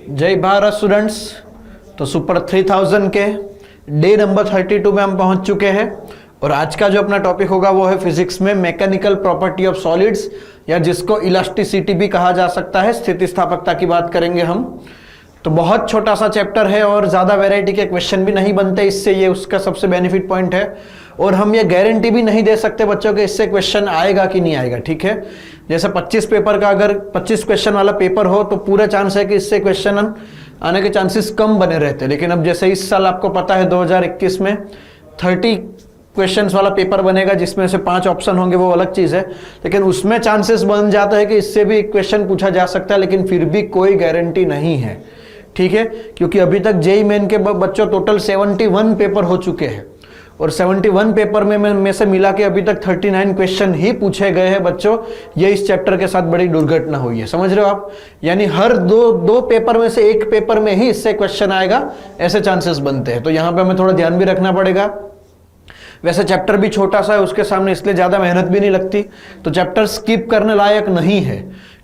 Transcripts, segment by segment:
जय भारत स्टूडेंट्स। तो सुपर 3000 के डे नंबर 32 में हम पहुंच चुके हैं और आज का जो अपना टॉपिक होगा वो है फिजिक्स में मैकेनिकल प्रॉपर्टी ऑफ सॉलिड्स, या जिसको इलास्टिसिटी भी कहा जा सकता है, स्थितिस्थापकता की बात करेंगे हम। तो बहुत छोटा सा चैप्टर है और ज़्यादा वैरायटी के क्वेश्चन भी नहीं बनते इससे, ये उसका सबसे बेनिफिट पॉइंट है। और हम ये गारंटी भी नहीं दे सकते बच्चों के इससे क्वेश्चन आएगा कि नहीं आएगा, ठीक है। जैसे 25 पेपर का अगर 25 क्वेश्चन वाला पेपर हो तो पूरा चांस है कि इससे क्वेश्चन आने के चांसेस कम बने रहते हैं। लेकिन अब जैसे इस साल आपको पता है 2021 में 30 क्वेश्चंस वाला पेपर बनेगा जिसमें से 5 ऑप्शन होंगे, वो अलग चीज़ है। लेकिन उसमें चांसेस बन जाता है कि इससे भी क्वेश्चन पूछा जा सकता है, लेकिन फिर भी कोई गारंटी नहीं है, ठीक है। क्योंकि अभी तक जेईई मेन के बच्चों टोटल 71 पेपर हो चुके हैं और 71 पेपर में से मिला के अभी तक 39 क्वेश्चन ही पूछे गए हैं बच्चों। ये इस चैप्टर के साथ बड़ी दुर्घटना हुई है, समझ रहे हो आप। यानी हर दो पेपर में से एक पेपर में ही इससे क्वेश्चन आएगा, ऐसे चांसेस बनते हैं। तो यहाँ पे हमें थोड़ा ध्यान भी रखना पड़ेगा। वैसे चैप्टर भी छोटा सा है उसके सामने, इसलिए ज़्यादा मेहनत भी नहीं लगती। तो चैप्टर स्किप करने लायक नहीं है,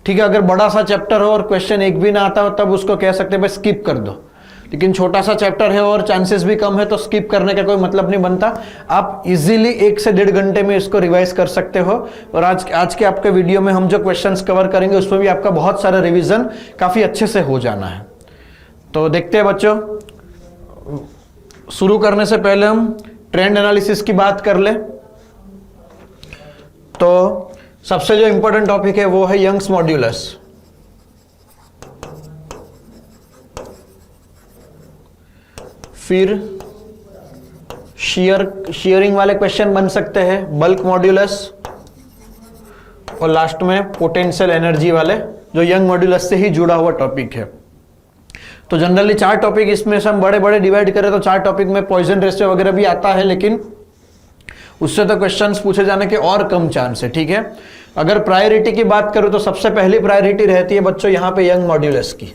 ठीक है। अगर बड़ा सा चैप्टर हो और क्वेश्चन एक भी ना आता हो तब उसको कह सकते हैं भाई स्किप कर दो। लेकिन छोटा सा चैप्टर है और चांसेस भी कम है तो स्किप करने का कोई मतलब नहीं बनता। आप इजीली 1 से 1.5 घंटे में इसको रिवाइज कर सकते हो। और आज के आपके वीडियो में हम जो क्वेश्चंस कवर करेंगे उसमें भी आपका बहुत सारा रिवीजन काफ़ी अच्छे से हो जाना है। तो देखते हैं बच्चों, शुरू करने से पहले हम ट्रेंड एनालिसिस की बात कर ले। तो सबसे जो इंपॉर्टेंट टॉपिक है वो है यंग्स मॉड्यूलस। फिर शेयरिंग वाले क्वेश्चन बन सकते हैं, बल्क मॉड्यूलस, और लास्ट में पोटेंशियल एनर्जी वाले जो यंग मॉड्यूलस से ही जुड़ा हुआ टॉपिक है। तो जनरली 4 टॉपिक इसमें से हम बड़े बड़े डिवाइड करें तो 4 टॉपिक में पॉइजन रेशियो वगैरह भी आता है, लेकिन उससे तो क्वेश्चंस पूछे जाने के और कम चांस है, ठीक है। अगर प्रायोरिटी की बात करूं तो सबसे पहली प्रायोरिटी रहती है बच्चों यहाँ पे यंग मॉड्यूलस की।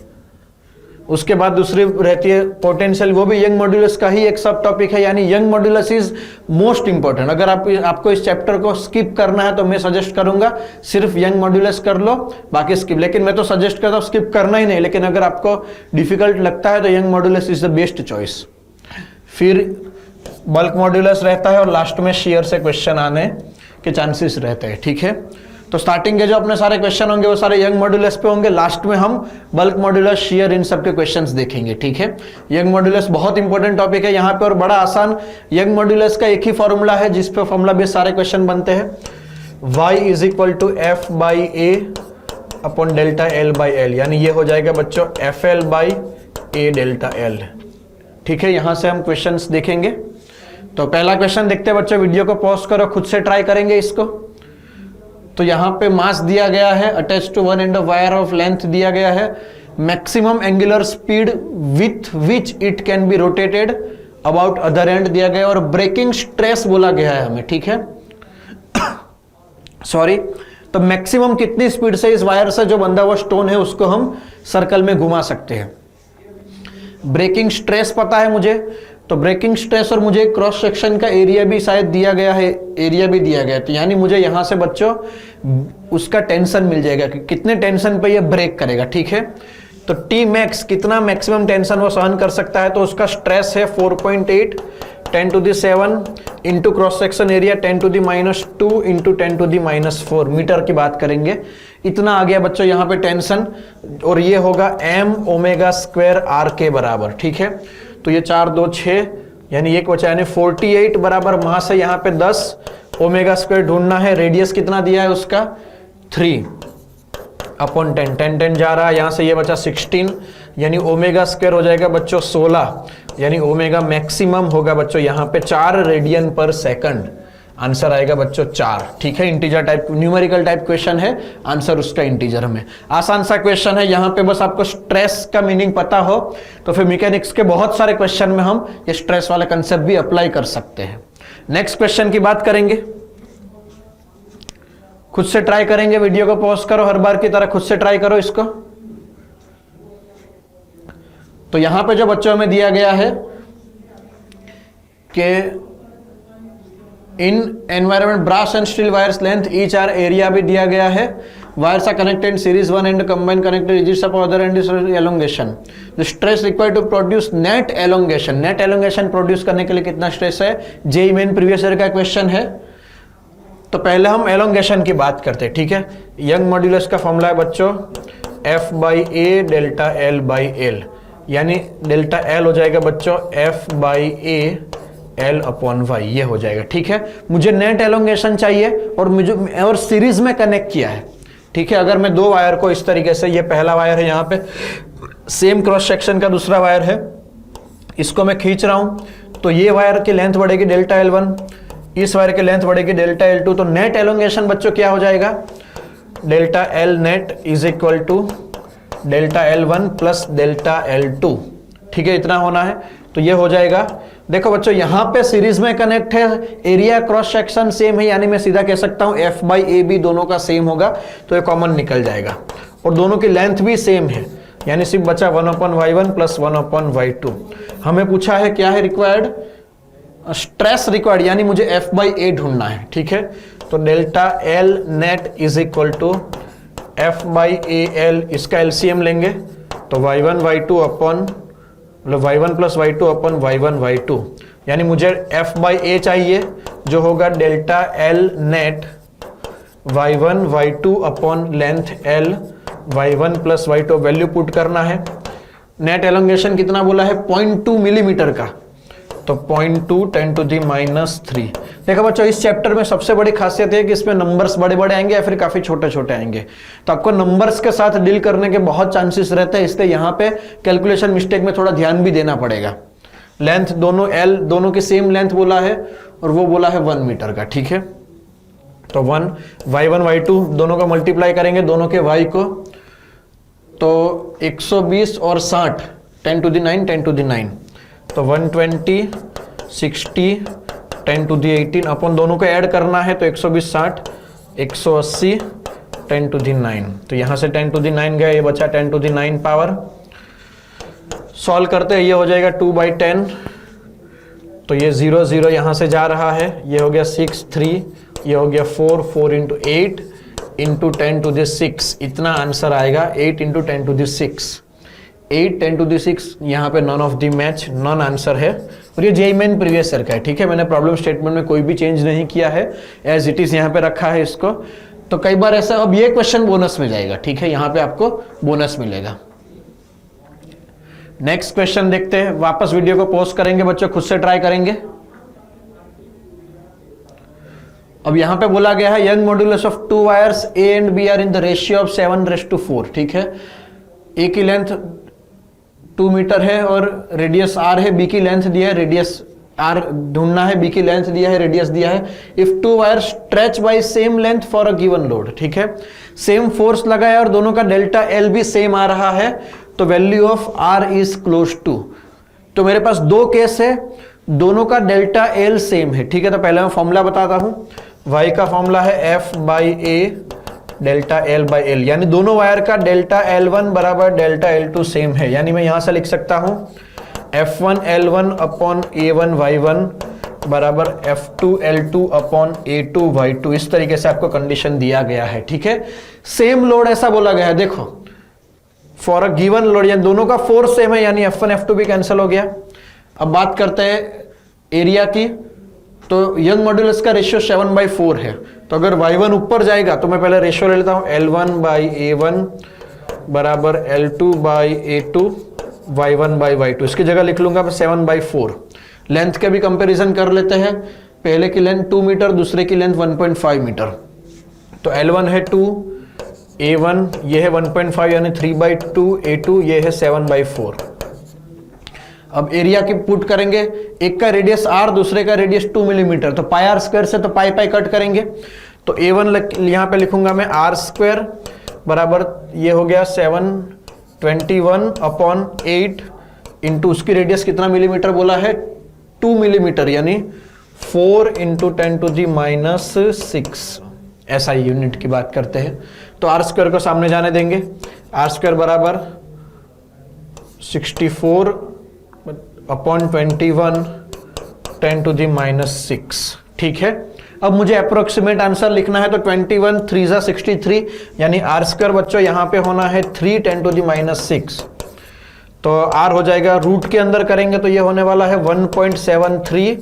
उसके बाद दूसरी रहती है पोटेंशियल, वो भी यंग मॉड्यूलस का ही एक सब टॉपिक है। यानी Young modulus is most important. अगर आपको इस चैप्टर को स्किप करना है तो मैं सजेस्ट करूंगा सिर्फ यंग मॉड्यूलस कर लो, बाकी स्किप। लेकिन मैं तो सजेस्ट करता हूँ स्किप करना ही नहीं, लेकिन अगर आपको डिफिकल्ट लगता है तो young modulus is the best choice. फिर बल्क मॉड्यूलस रहता है और लास्ट में शेयर से क्वेश्चन आने के चांसेस रहते हैं, ठीक है। तो स्टार्टिंग के जो अपने सारे क्वेश्चन होंगे वो सारे यंग मॉड्यूलस पे होंगे, लास्ट में हम बल्क मॉड्यूलस, शेयर, इन सब के क्वेश्चंस देखेंगे, ठीक है। यंग मॉड्यूलस बहुत इंपॉर्टेंट टॉपिक है यहाँ पे और बड़ा आसान। यंग मॉड्यूलस का एक ही फॉर्मूला है जिस पे फॉर्मूला बेस्ड सारे क्वेश्चन बनते हैं। y = f/a upon delta l/l, यानी ये हो जाएगा बच्चों FL/a डेल्टा l, ठीक है। यहां से हम क्वेश्चंस देखेंगे। तो पहला क्वेश्चन देखते हैं बच्चों, वीडियो को पॉज करो, खुद से ट्राई करेंगे इसको। तो यहाँ पे मास दिया गया है, attach to one end of wire of length दिया गया है, maximum angular speed with which it can be rotated about other end दिया गया है, और ब्रेकिंग स्ट्रेस बोला गया है हमें, ठीक है। सॉरी, तो मैक्सिमम कितनी स्पीड से इस वायर से जो बंधा हुआ स्टोन है उसको हम सर्कल में घुमा सकते हैं। ब्रेकिंग स्ट्रेस पता है मुझे, तो ब्रेकिंग स्ट्रेस और मुझे क्रॉस सेक्शन का एरिया भी शायद दिया गया है, एरिया भी दिया गया है। तो यानी मुझे यहां से बच्चों उसका टेंशन मिल जाएगा कि कितने टेंशन पे ये ब्रेक करेगा, ठीक है। तो टी मैक्स कितना मैक्सिमम टेंशन वो सहन कर सकता है, तो उसका स्ट्रेस है 4.8 10⁻⁷ into cross section area 10⁻² into 10⁻⁴ metre की बात करेंगे। इतना आ गया बच्चों यहाँ पे टेंशन, और ये होगा m⍵² r के बराबर, ठीक है। तो ये 4 2 6 यानी एक बचा, यानी 48 बराबर मास है यहाँ पे 10 ω² ढूंढना है। रेडियस कितना दिया है उसका 3 अपॉन 10 10 10 जा रहा है, यहाँ से ये बचा 16, यानी ω² हो जाएगा बच्चों 16, यानी ओमेगा मैक्सिमम होगा बच्चों यहाँ पे 4 रेडियन पर सेकंड। आंसर आएगा बच्चों 4, ठीक है। Integer type, numerical type question है, आंसर उसका इंटीजर में। आसान सा क्वेश्चन है, यहाँ पे बस आपको स्ट्रेस का मीनिंग पता हो तो फिर मैकेनिक्स के बहुत सारे क्वेश्चन में हम ये स्ट्रेस वाला कंसेप्ट भी अप्लाई कर सकते हैं। नेक्स्ट क्वेश्चन की बात करेंगे, खुद से ट्राई करेंगे। वीडियो को पॉज करो, हर बार की तरह खुद से ट्राई करो इसको। तो यहां पे जो बच्चों में दिया गया है कि in environment brass and steel wires length each are, area भी दिया गया है, wires are connected in series one end combined connected rigid support other end is elongation. The stress required to produce net elongation, net elongation produce करने के लिए कितना stress है, JEE main previous year का क्वेश्चन है। तो पहले हम एलोंगेशन की बात करते हैं, ठीक है। यंग मॉड्यूलस का फॉर्मूला है बच्चों F by a delta L by L, यानी डेल्टा L हो जाएगा बच्चों F by a L upon Y, ये हो जाएगा, ठीक है। मुझे नेट एलोंगेशन चाहिए और मुझे और सीरीज में कनेक्ट किया है, ठीक है। अगर मैं दो वायर को इस तरीके से, ये पहला वायर है, यहाँ पे सेम क्रॉस सेक्शन का दूसरा वायर है, इसको मैं खींच रहा हूं, तो ये वायर की लेंथ बढ़ेगी डेल्टा L1, इस वायर की लेंथ बढ़ेगी डेल्टा L2, तो नेट एलोंगेशन बच्चों क्या हो जाएगा, delta L net is equal to delta L1 plus delta L2, ठीक है। इतना होना है, तो ये हो जाएगा। देखो बच्चों यहां पे सीरीज में कनेक्ट है, एरिया क्रॉस सेक्शन सेम है, यानी मैं सीधा कह सकता हूं F बाई ए बी दोनों का सेम होगा, तो ये कॉमन निकल जाएगा, और दोनों की लेंथ भी सेम है, यानी सिर्फ बचा 1/y1 प्लस 1/y2। हमें पूछा है क्या है रिक्वायर्ड, स्ट्रेस रिक्वायर्ड, यानी मुझे F बाई ए ढूंढना है, ठीक है। तो delta L net is equal to F by a L, इसका एलसीएम लेंगे तो y1 y2 अपॉन मतलब y1 plus y2 upon y1 y2, यानी मुझे F बाई ए चाहिए जो होगा delta L net y1 y2 upon length L y1 plus y2, value put करना है। नेट एलोंगेशन कितना बोला है, 0.2 मिलीमीटर का, तो 0.2 10 टू दी माइनस 3। देखो बच्चों इस चैप्टर में सबसे बड़ी खासियत है कि इसमें नंबर्स बड़े बड़े आएंगे या फिर काफी छोटे छोटे आएंगे, तो आपको नंबर्स के साथ डील करने के बहुत चांसेस रहते हैं, इसलिए यहाँ पे कैलकुलेशन मिस्टेक में थोड़ा ध्यान भी देना पड़ेगा। लेंथ दोनों L दोनों की सेम लेंथ बोला है और वो बोला है 1 मीटर का, ठीक है। तो 1 y1 y2 दोनों का मल्टीप्लाई करेंगे, दोनों के y को, तो 120 और 60 10 टू दी 9 10 टू दी 9, तो 120 60 10 टू दी 18 अपन दोनों को ऐड करना है, तो 120 60 180 10 टू दी 9, तो यहाँ से 10 टू दी 9 गया, ये बचा 10 टू दी 9 पावर। सॉल्व करते हैं, ये हो जाएगा 2/10, तो ये 0 0 यहाँ से जा रहा है, ये हो गया 6 3, ये हो गया 4 4 इंटू 8 इंटू 10 टू दी 6, इतना आंसर आएगा 8 into 10 to the 6, 8 10 to the 6, यहाँ पे none of the match, none answer है, और ये जेईई मेन प्रीवियस ईयर का है, ठीक है। मैंने प्रॉब्लम स्टेटमेंट में कोई भी चेंज नहीं किया है, एज इट इज यहाँ पे रखा है इसको। तो कई बार ऐसा, अब ये क्वेश्चन बोनस में जाएगा, ठीक है, यहाँ पे आपको बोनस मिलेगा। नेक्स्ट क्वेश्चन देखते हैं, वापस वीडियो को पॉज करेंगे बच्चों, खुद से ट्राई करेंगे। अब यहां पे बोला गया है Young modulus of two wires A and B are in the ratio of 7:4, ठीक है। ए की लेंथ 2 मीटर है और रेडियस r है, बी की लेंथ दिया है, रेडियस r ढूंढना है, बी की लेंथ दिया है, रेडियस दिया है। If two wire stretch by same length for a given load, ठीक है, सेम फोर्स लगाया और दोनों का डेल्टा L भी सेम आ रहा है, तो value of r is close to. तो मेरे पास दो केस है, दोनों का डेल्टा L सेम है, ठीक है। तो पहले मैं फॉर्मूला बताता हूं, y का फॉर्मूला है F by a delta L by L, यानी दोनों वायर का डेल्टा L1 बराबर डेल्टा L2 सेम है, यानी मैं यहां से लिख सकता हूं F1 L1 upon A1 Y1 बराबर F2 L2 upon A2 Y2, इस तरीके से आपको कंडीशन दिया गया है, ठीक है। सेम लोड ऐसा बोला गया है, देखो फॉर अ गिवन लोड, यानी दोनों का फोर्स सेम है, यानी F1 F2 भी कैंसिल हो गया। अब बात करते हैं एरिया की, तो यंग मॉड्यूलस का रेशियो 7/4 है, तो अगर y1 ऊपर जाएगा तो मैं पहले रेशियो ले लेता हूं, L1 बाई A1 बराबर L2 by A2 y1 by y2, इसकी जगह लिख लूंगा मैं 7/4। लेंथ के भी कंपैरिजन कर लेते हैं, पहले की लेंथ 2 मीटर, दूसरे की लेंथ 1.5 मीटर, तो L1 है 2, A1 ये है 1.5 यानी 3/2, A2 ये है 7/4। अब एरिया की पुट करेंगे, एक का रेडियस r, दूसरे का रेडियस 2 मिलीमीटर, तो पाई आर स्क्वायर से तो पाई पाई कट करेंगे, तो A1 यहां पे लिखूंगा मैं r स्क्वायर बराबर ये हो गया 721 अपॉन 8 इंटू उसकी रेडियस कितना मिलीमीटर बोला है, 2 मिलीमीटर, यानी 4 इंटू 10 टू दी माइनस 6, ऐसा यूनिट की बात करते हैं। तो r स्क्वायर को सामने जाने देंगे, r स्क्वायर बराबर 64 अपॉन 21 10 टू दी माइनस 6, ठीक है। अब मुझे अप्रोक्सीमेट आंसर लिखना है, तो 21 3 जा 63, यानी आर स्क्वायर बच्चों यहाँ पे होना है 3 10 टू द माइनस 6, तो आर हो जाएगा, रूट के अंदर करेंगे तो ये होने वाला है 1.73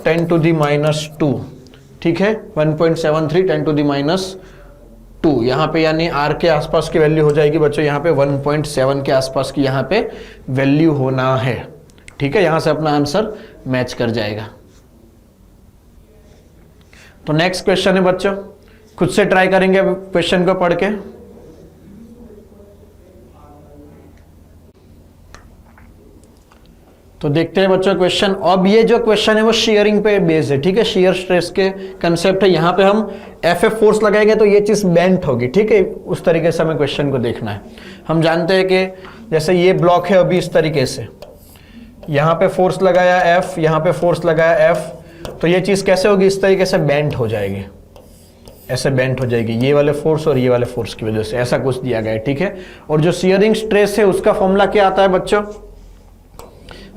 10 टू द माइनस 2, ठीक है, 1.73 10 टू द माइनस 2 यहाँ पे, यानी आर के आसपास की वैल्यू हो जाएगी बच्चों यहाँ पे 1.7 के आसपास की यहाँ पे वैल्यू होना है, ठीक है, यहां से अपना आंसर मैच कर जाएगा। तो नेक्स्ट क्वेश्चन है बच्चों, खुद से ट्राई करेंगे क्वेश्चन को पढ़ के। तो देखते हैं बच्चों क्वेश्चन। अब ये जो क्वेश्चन है वो शेयरिंग पे बेस्ड है, ठीक है, शेयर स्ट्रेस के कंसेप्ट है। यहाँ पे हम एफ फोर्स लगाएंगे तो ये चीज बेंट होगी, ठीक है, उस तरीके से हमें क्वेश्चन को देखना है। हम जानते हैं कि जैसे ये ब्लॉक है अभी इस तरीके से, यहाँ पे फोर्स लगाया एफ, यहाँ पे फोर्स लगाया एफ, तो ये चीज कैसे होगी, इस तरीके से बेंट हो जाएगी, ऐसे बेंट हो जाएगी, ये वाले फोर्स और ये वाले फोर्स की वजह से, ऐसा कुछ दिया गया है, ठीक है। और जो शियरिंग स्ट्रेस है उसका फॉर्मूला क्या आता है बच्चों,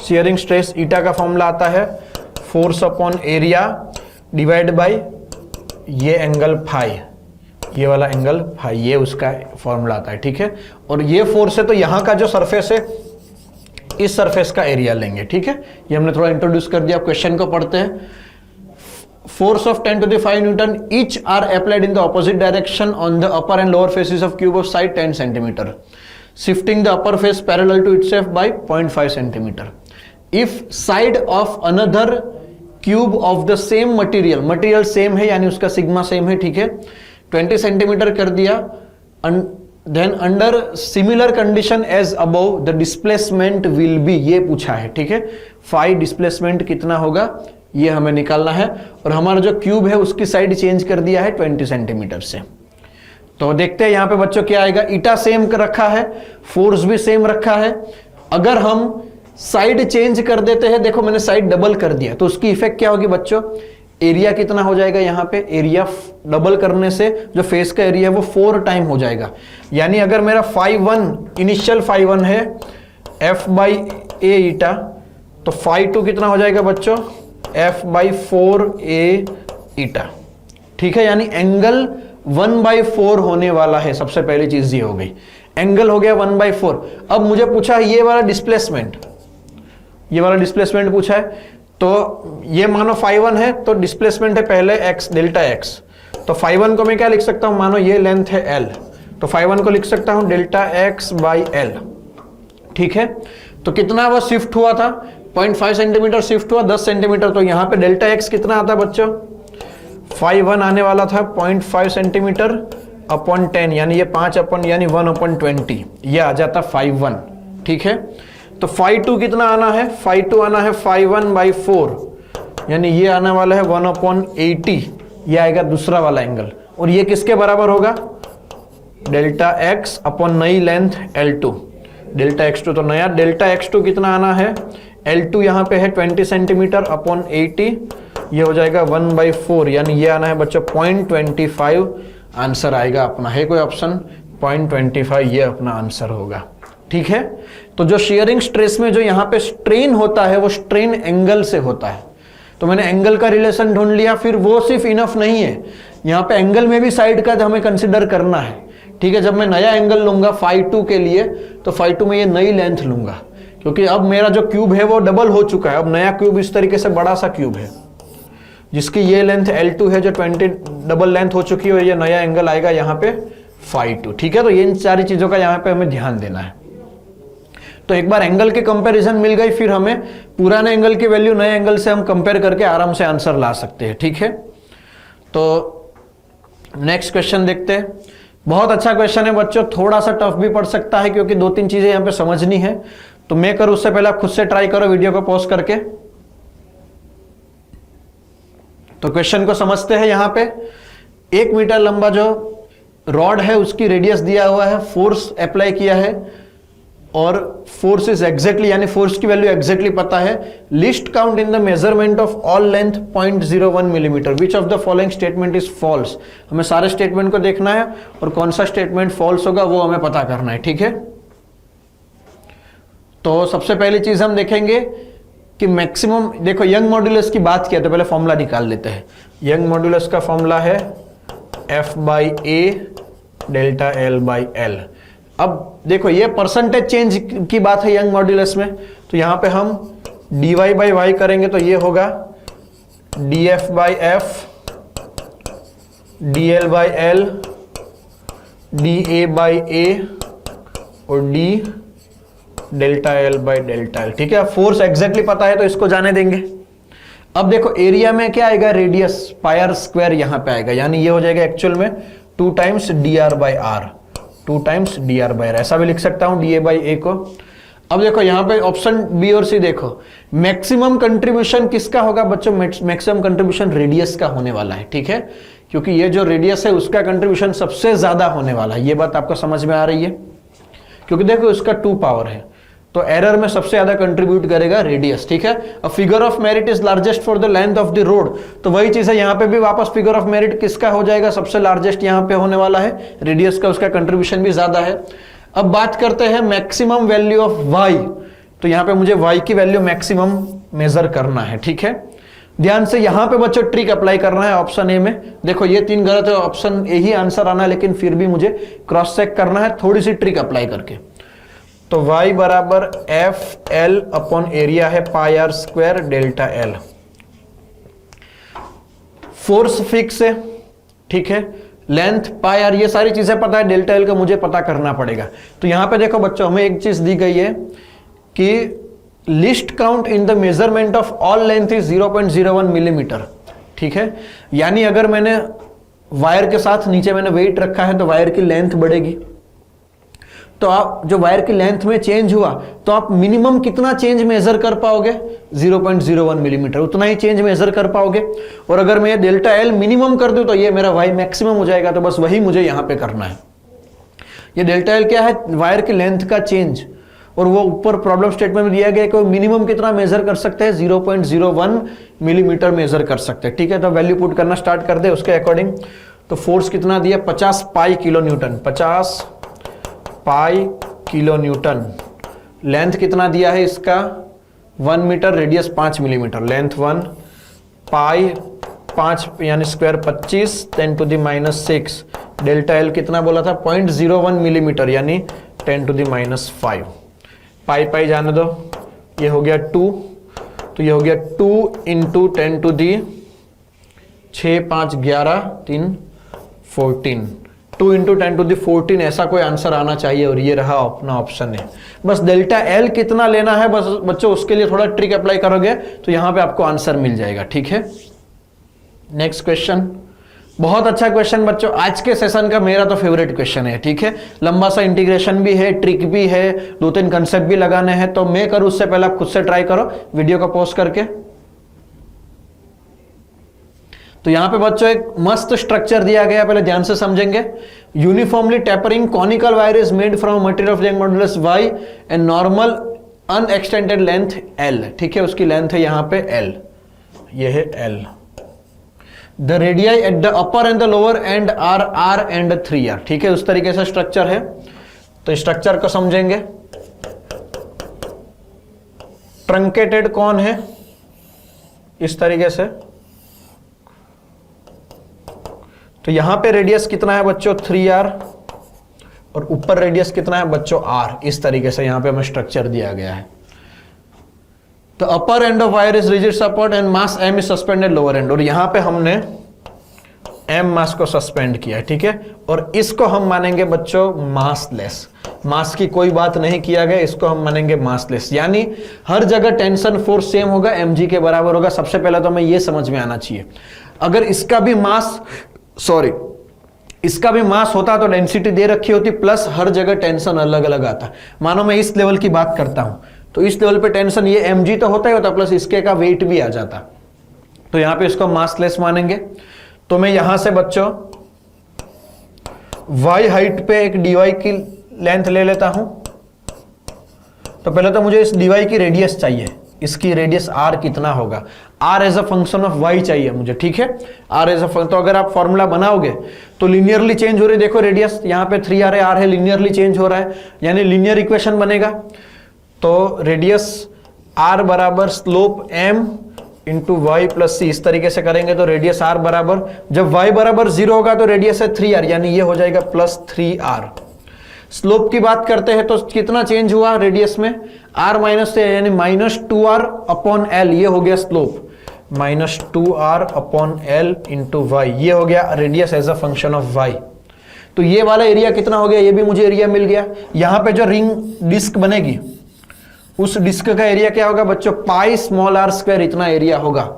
शियरिंग स्ट्रेस ईटा का फॉर्मूला आता है force upon area divide by ये एंगल फाई, ये वाला एंगल फाई, ये उसका फॉर्मूला आता है, ठीक है। और ये फोर्स है तो यहाँ का जो सरफेस है इस सरफेस का एरिया लेंगे, ठीक है, ये हमने थोड़ा इंट्रोड्यूस कर दिया। क्वेश्चन को पढ़ते हैं। Force of 10 to the 5 Newton each are applied in the opposite direction on the upper and lower faces of cube of side 10 centimeter, shifting the upper face parallel to itself by 0.5 centimeter. If side of another cube of the same material same है यानी उसका sigma same है, ठीक है, 20 centimetre कर दिया, then under similar condition as above the displacement will be, ये पूछा है, ठीक है, फाई डिस्प्लेसमेंट कितना होगा ये हमें निकालना है। और हमारा जो क्यूब है उसकी साइड चेंज कर दिया है 20 सेंटीमीटर से। तो देखते हैं यहाँ पे बच्चों क्या आएगा, ईटा सेम रखा है, फोर्स भी सेम रखा है, अगर हम साइड चेंज कर देते हैं, देखो मैंने साइड डबल कर दिया, तो उसकी इफेक्ट क्या होगी बच्चों, एरिया कितना हो जाएगा, यहाँ पे एरिया डबल करने से जो फेस का एरिया है वो 4 टाइम हो जाएगा। यानी अगर मेरा φ1 इनिशियल φ1 है f बाई ए ईटा, तो φ2 कितना हो जाएगा बच्चों, f बाई 4a ईटा, ठीक है, यानी एंगल 1/4 होने वाला है। सबसे पहली चीज ये हो गई, एंगल हो गया 1/4। अब मुझे पूछा है ये वाला डिस्प्लेसमेंट, ये वाला डिस्प्लेसमेंट पूछा है, तो ये मानो φ1 है तो डिस्प्लेसमेंट है पहले x डेल्टा x, तो φ1 को मैं क्या लिख सकता हूं, मानो ये लेंथ है l, तो φ1 को लिख सकता हूं डेल्टा x बाई l, ठीक है। तो कितना वो शिफ्ट हुआ था, 0.5 सेंटीमीटर शिफ्ट हुआ 10 सेंटीमीटर, तो यहाँ पे डेल्टा x कितना आता है बच्चों, φ1 आने वाला था 0.5 सेंटीमीटर अपॉन 10, यानी ये 5 अपन यानी 1/20, ये आ जाता φ1, ठीक है। तो φ2 कितना आना है, φ2 आना है φ1/4, यानी ये आने वाला है 1/80, ये आएगा दूसरा वाला एंगल, और ये किसके बराबर होगा, डेल्टा x अपॉन नई लेंथ L2, डेल्टा x2, तो नया डेल्टा x2 कितना आना है, L2 यहाँ पे है 20 सेंटीमीटर अपॉन 80, ये हो जाएगा 1/4, यानी ये आना है बच्चों 0.25 आंसर आएगा अपना, है कोई ऑप्शन 0.25, ये अपना आंसर होगा, ठीक है। तो जो शेयरिंग स्ट्रेस में जो यहाँ पे स्ट्रेन होता है वो स्ट्रेन एंगल से होता है, तो मैंने एंगल का रिलेशन ढूंढ लिया, फिर वो सिर्फ इनफ नहीं है, यहाँ पे एंगल में भी साइड का हमें कंसिडर करना है, ठीक है। जब मैं नया एंगल लूंगा φ2 के लिए, तो φ2 में ये नई लेंथ लूंगा, क्योंकि अब मेरा जो क्यूब है वो डबल हो चुका है, अब नया क्यूब इस तरीके से बड़ा सा क्यूब है जिसकी ये लेंथ L2 है जो 20 डबल लेंथ हो चुकी है, और ये नया एंगल आएगा यहाँ पे φ2, ठीक है। तो ये इन सारी चीजों का यहाँ पे हमें ध्यान देना है। तो एक बार एंगल की कंपैरिजन मिल गई, फिर हमें पुराने एंगल की वैल्यू नए एंगल से हम कंपेयर करके आराम से आंसर ला सकते हैं, ठीक है। तो नेक्स्ट क्वेश्चन देखते हैं। बहुत अच्छा क्वेश्चन है बच्चों, थोड़ा सा टफ भी पड़ सकता है क्योंकि 2-3 चीजें यहाँ पे समझनी है, तो मैं करूँ उससे पहले आप खुद से ट्राई करो वीडियो को पॉज करके। तो क्वेश्चन को समझते हैं। यहाँ पे 1 मीटर लंबा जो रॉड है उसकी रेडियस दिया हुआ है, फोर्स अप्लाई किया है, और फोर्स इज एग्जैक्टली यानी फोर्स की वैल्यू एग्जैक्टली पता है। Least count in the measurement of all length 0.01 millimetre, which of the following statement is false. हमें सारे स्टेटमेंट को देखना है और कौन सा स्टेटमेंट फॉल्स होगा वो हमें पता करना है, ठीक है। तो सबसे पहली चीज हम देखेंगे, कि मैक्सिमम, देखो यंग मॉड्यूलस की बात किया तो पहले फॉर्मूला निकाल लेते हैं। यंग मॉड्यूलस का फॉर्मूला है F/A डेल्टा L/L। अब देखो ये परसेंटेज चेंज की बात है यंग मॉड्यूलस में, तो यहां पे हम dy/y करेंगे तो ये होगा dF/F dL/L dA/A और d डेल्टा L/डेल्टा L। ठीक है, फोर्स एग्जैक्टली पता है तो इसको जाने देंगे। अब देखो एरिया में क्या आएगा, रेडियस पाई आर स्क्वायर यहां पे आएगा, यानी ये हो जाएगा एक्चुअल में 2 टाइम्स dr/r, 2 टाइम्स dr/r, ऐसा भी लिख सकता हूं dA/A को। अब देखो यहां पे ऑप्शन बी और सी देखो, मैक्सिमम कंट्रीब्यूशन किसका होगा बच्चों, मैक्सिमम कंट्रीब्यूशन रेडियस का होने वाला है। ठीक है, क्योंकि ये जो रेडियस है उसका कंट्रीब्यूशन सबसे ज्यादा होने वाला है। ये बात आपको समझ में आ रही है, क्योंकि देखो इसका 2 पावर है, तो एरर में सबसे ज्यादा कंट्रीब्यूट करेगा रेडियस। ठीक है, a figure of merit is largest for the length of the road, तो वही चीज है यहां पे भी वापस फिगर ऑफ मेरिट किसका हो जाएगा, सबसे लार्जेस्ट यहां पे होने वाला है रेडियस का, उसका कंट्रीब्यूशन भी ज्यादा है। अब बात करते हैं मैक्सिमम वैल्यू ऑफ y, तो यहां पे मुझे y की वैल्यू मैक्सिमम मेजर करना है। ठीक है, ध्यान से यहां पे बच्चों ट्रिक अप्लाई करना है ऑप्शन ए में। देखो ये 3 गलत है, ऑप्शन ए ही आंसर आना है, लेकिन फिर भी मुझे क्रॉस चेक करना है थोड़ी सी ट्रिक अप्लाई करके। तो y बराबर FL अपॉन एरिया है pi R square delta L। Force fix है, ठीक है, लेंथ पाई आर, ये सारी चीजें पता है, डेल्टा L का मुझे पता करना पड़ेगा। तो यहां पे देखो बच्चों हमें एक चीज दी गई है कि list count in the measurement of all length is 0.01 millimetre. ठीक है, यानी अगर मैंने वायर के साथ नीचे मैंने वेट रखा है तो वायर की लेंथ बढ़ेगी, तो आप जो वायर की लेंथ में चेंज हुआ तो आप मिनिमम कितना चेंज मेजर कर पाओगे, 0.01 मिलीमीटर, उतना ही चेंज मेजर कर पाओगे। और अगर मैं ये डेल्टा L मिनिमम कर दूं तो ये मेरा y मैक्सिमम हो जाएगा, तो बस वही मुझे यहां पे करना है। ये डेल्टा L क्या है, वायर की लेंथ का चेंज, और वो ऊपर प्रॉब्लम स्टेटमेंट में दिया गया है कि मिनिमम कितना मेजर कर सकते हैं, 0.01 मिलीमीटर मेजर कर सकते हैं। ठीक है, तो वैल्यू पुट करना स्टार्ट कर दे उसके अकॉर्डिंग। तो फोर्स कितना दिया, 50 पाई किलो न्यूटन, 50 पाई किलो न्यूटन। लेंथ कितना दिया है इसका, 1 मीटर, रेडियस 5 मिलीमीटर, लेंथ 1, पाई 5 यानी स्क्वायर 25, 10⁻⁻⁶। डेल्टा L कितना बोला था, 0.01 मिलीमीटर यानी 10⁻⁵। पाई पाई जाने दो, ये हो गया 2, तो ये हो गया 2 इंटू 10⁻⁶, 6 5 11 3 14, 2 इंटू 10⁻⁴, ऐसा कोई आंसर आना चाहिए, और ये रहा अपना ऑप्शन है। बस डेल्टा L कितना लेना है बस बच्चों, उसके लिए थोड़ा ट्रिक अप्लाई करोगे तो यहां पे आपको आंसर मिल जाएगा। ठीक है, नेक्स्ट क्वेश्चन, बहुत अच्छा क्वेश्चन बच्चों, आज के सेशन का मेरा तो फेवरेट क्वेश्चन है। ठीक है, लंबा सा इंटीग्रेशन भी है, ट्रिक भी है, 2-3 कंसेप्ट भी लगाने हैं, तो मैं करूं उससे पहले आप खुद से ट्राई करो वीडियो को पॉज करके। तो यहां पे बच्चों एक मस्त स्ट्रक्चर दिया गया, पहले ध्यान से समझेंगे। Uniformly tapering conical wire is made from material of Young modulus y and normal unextended length L। ठीक है, उसकी लेंथ है यहां पे L, ये है L। The radii at the upper end the lower end are R and 3R। ठीक है, उस तरीके से स्ट्रक्चर है, तो स्ट्रक्चर को समझेंगे। ट्रंकेटेड कौन है, इस तरीके से, तो यहां पे रेडियस कितना है बच्चों, 3R, और ऊपर रेडियस कितना है बच्चों, R। इस तरीके से यहां पे हमें स्ट्रक्चर दिया गया है। तो upper end of wire is rigid support and mass M is suspended lower end, और यहां पे हमने M मास को सस्पेंड किया है। ठीक है, और इसको हम मानेंगे बच्चों मासलेस, मास की कोई बात नहीं किया गया, इसको हम मानेंगे मासलेस, यानी हर जगह टेंशन फोर्स सेम होगा, mg के बराबर होगा। सबसे पहले तो हमें यह समझ में आना चाहिए, अगर इसका भी मास इसका भी मास होता तो डेंसिटी दे रखी होती, प्लस हर जगह टेंशन अलग अलग आता। मानो मैं इस लेवल की बात करता हूं, तो इस लेवल पे टेंशन ये mg तो होता ही होता, प्लस इसके का वेट भी आ जाता, तो यहां पे इसको मासलेस मानेंगे। तो मैं यहां से बच्चों y हाइट पे एक dy की लेंथ ले लेता हूं। तो पहले तो मुझे इस dy की रेडियस चाहिए, इसकी रेडियस r कितना होगा, r as a function of y चाहिए मुझे। ठीक है, r एज अ फंक्शन, तो अगर आप फॉर्मूला बनाओगे तो लिनियरली चेंज हो रही है, देखो रेडियस यहां पे 3r है, r है, लिनियरली चेंज हो रहा है, यानी लिनियर इक्वेशन बनेगा। तो रेडियस r बराबर slope m into Y plus C, इस तरीके से करेंगे तो रेडियस r बराबर, जब y बराबर 0 होगा तो रेडियस है 3r, यानी ये हो जाएगा प्लस 3r। स्लोप की बात करते हैं तो कितना चेंज हुआ रेडियस में, r माइनस से, यानी माइनस 2r अपॉन l, ये हो गया slope, minus 2r upon l into Y, ये हो गया radius as a function of y। तो ये वाला एरिया कितना हो गया, ये भी मुझे एरिया मिल गया। यहां पे जो रिंग डिस्क बनेगी उस डिस्क का एरिया क्या होगा बच्चों, पाई स्मॉल r स्क्वायर, इतना एरिया होगा,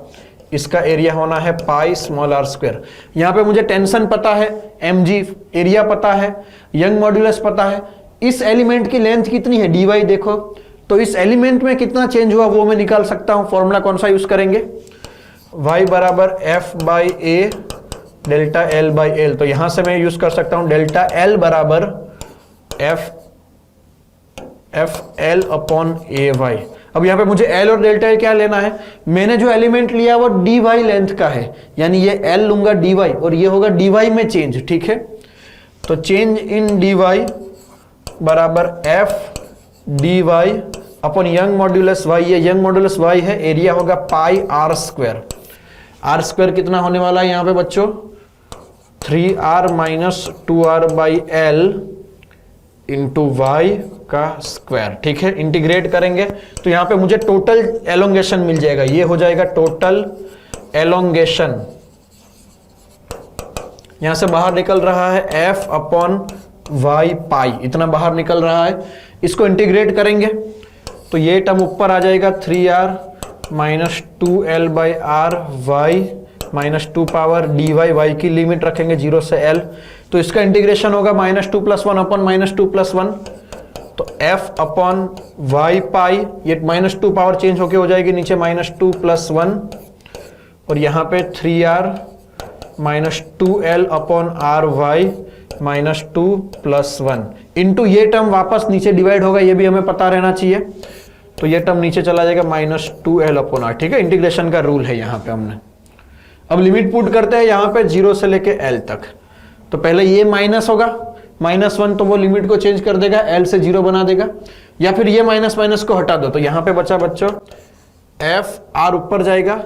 इसका एरिया होना है पाई स्मॉल r स्क्वायर। यहां पे मुझे टेंशन पता है, mg एरिया पता है, यंग मॉड्यूलस पता है, इस एलिमेंट की लेंथ कितनी है dy, देखो तो इस एलिमेंट में कितना चेंज हुआ वो मैं निकाल सकता हूं। फॉर्मूला कौन सा यूज करेंगे, y बराबर f by a delta l by L, तो यहां से मैं यूज कर सकता हूं डेल्टा l बराबर एफ एल अपॉन ए वाई। अब यहां पे मुझे l और डेल्टा l क्या लेना है, मैंने जो एलिमेंट लिया वो dy लेंथ का है, यानी ये l लूंगा dy और ये होगा dy में चेंज, ठीक है। तो चेंज इन dy बराबर F D Y upon Young modulus y, ये यंग मॉड्यूलस y है, एरिया होगा pi r square. r square कितना होने वाला है यहाँ पे बच्चों, 3r minus 2r by L into Y का स्क्वायर, ठीक है। इंटीग्रेट करेंगे तो यहाँ पे मुझे टोटल एलोंगेशन मिल जाएगा, ये हो जाएगा टोटल एलोंगेशन, यहां से बाहर निकल रहा है f अपॉन वाई पाई, इतना बाहर निकल रहा है। इसको इंटीग्रेट करेंगे तो ये टर्म ऊपर आ जाएगा 3r minus 2l by R Y minus 2 power D Y, Y की लिमिट रखेंगे 0 से l, तो इसका इंटीग्रेशन होगा minus 2 plus 1 upon minus 2 plus 1, तो f अपॉन वाई पाई, ये माइनस 2 पावर चेंज होके हो जाएगी नीचे माइनस 2 प्लस 1, और यहाँ पे 3r minus 2l upon R Y minus 2 plus 1 into ये टर्म वापस नीचे डिवाइड होगा, ये भी हमें पता रहना चाहिए, तो ये टर्म नीचे चला जाएगा माइनस 2l अपॉन आर, ठीक है। इंटीग्रेशन का रूल है यहाँ पे हमने। अब लिमिट पुट करते हैं यहाँ पे 0 से लेके l तक, तो पहले ये माइनस होगा -1, तो वो लिमिट को चेंज कर देगा, l से 0 बना देगा, या फिर ये माइनस माइनस को हटा दो, तो यहाँ पे बचा बच्चों एफ आर ऊपर जाएगा,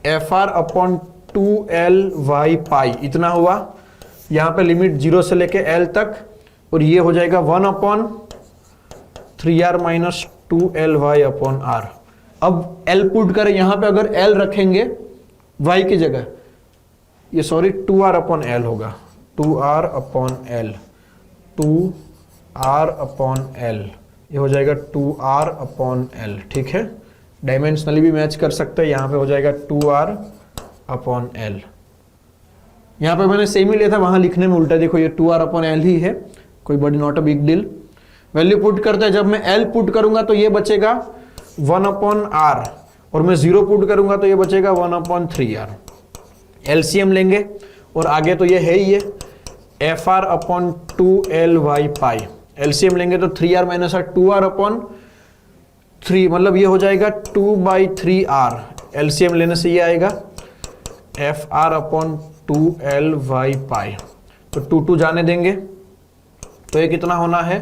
F R upon 2l Y pi, इतना हुआ। यहाँ पे लिमिट 0 से लेके l तक, और ये हो जाएगा 1 upon 3r minus 2l Y upon R. अब l पुट करें यहाँ पे, अगर l रखेंगे y की जगह, ये सॉरी 2r अपॉन l होगा, 2r upon l, 2r upon l, ये हो जाएगा 2r अपॉन l, ठीक है। डायमेंशनली भी मैच कर सकते हैं, यहाँ पे हो जाएगा 2r अपॉन l। यहाँ पे मैंने सेम ही लिया था, वहां लिखने में उल्टा, देखो ये 2r अपॉन l ही है, कोई बड़ी not a big deal. Value put करते हैं, जब मैं l पुट करूंगा तो ये बचेगा 1 अपॉन r, और मैं 0 पुट करूंगा तो ये बचेगा 1 अपॉन 3r। एलसीएम लेंगे और आगे तो ये है ही, ये F R upon 2l Y pi, LCM लेंगे तो 3r minus are 2r upon 3, मतलब ये हो जाएगा 2/3r, एलसीएम लेने से ये आएगा F R upon 2l Y pi, तो 2 जाने देंगे तो ये कितना होना है,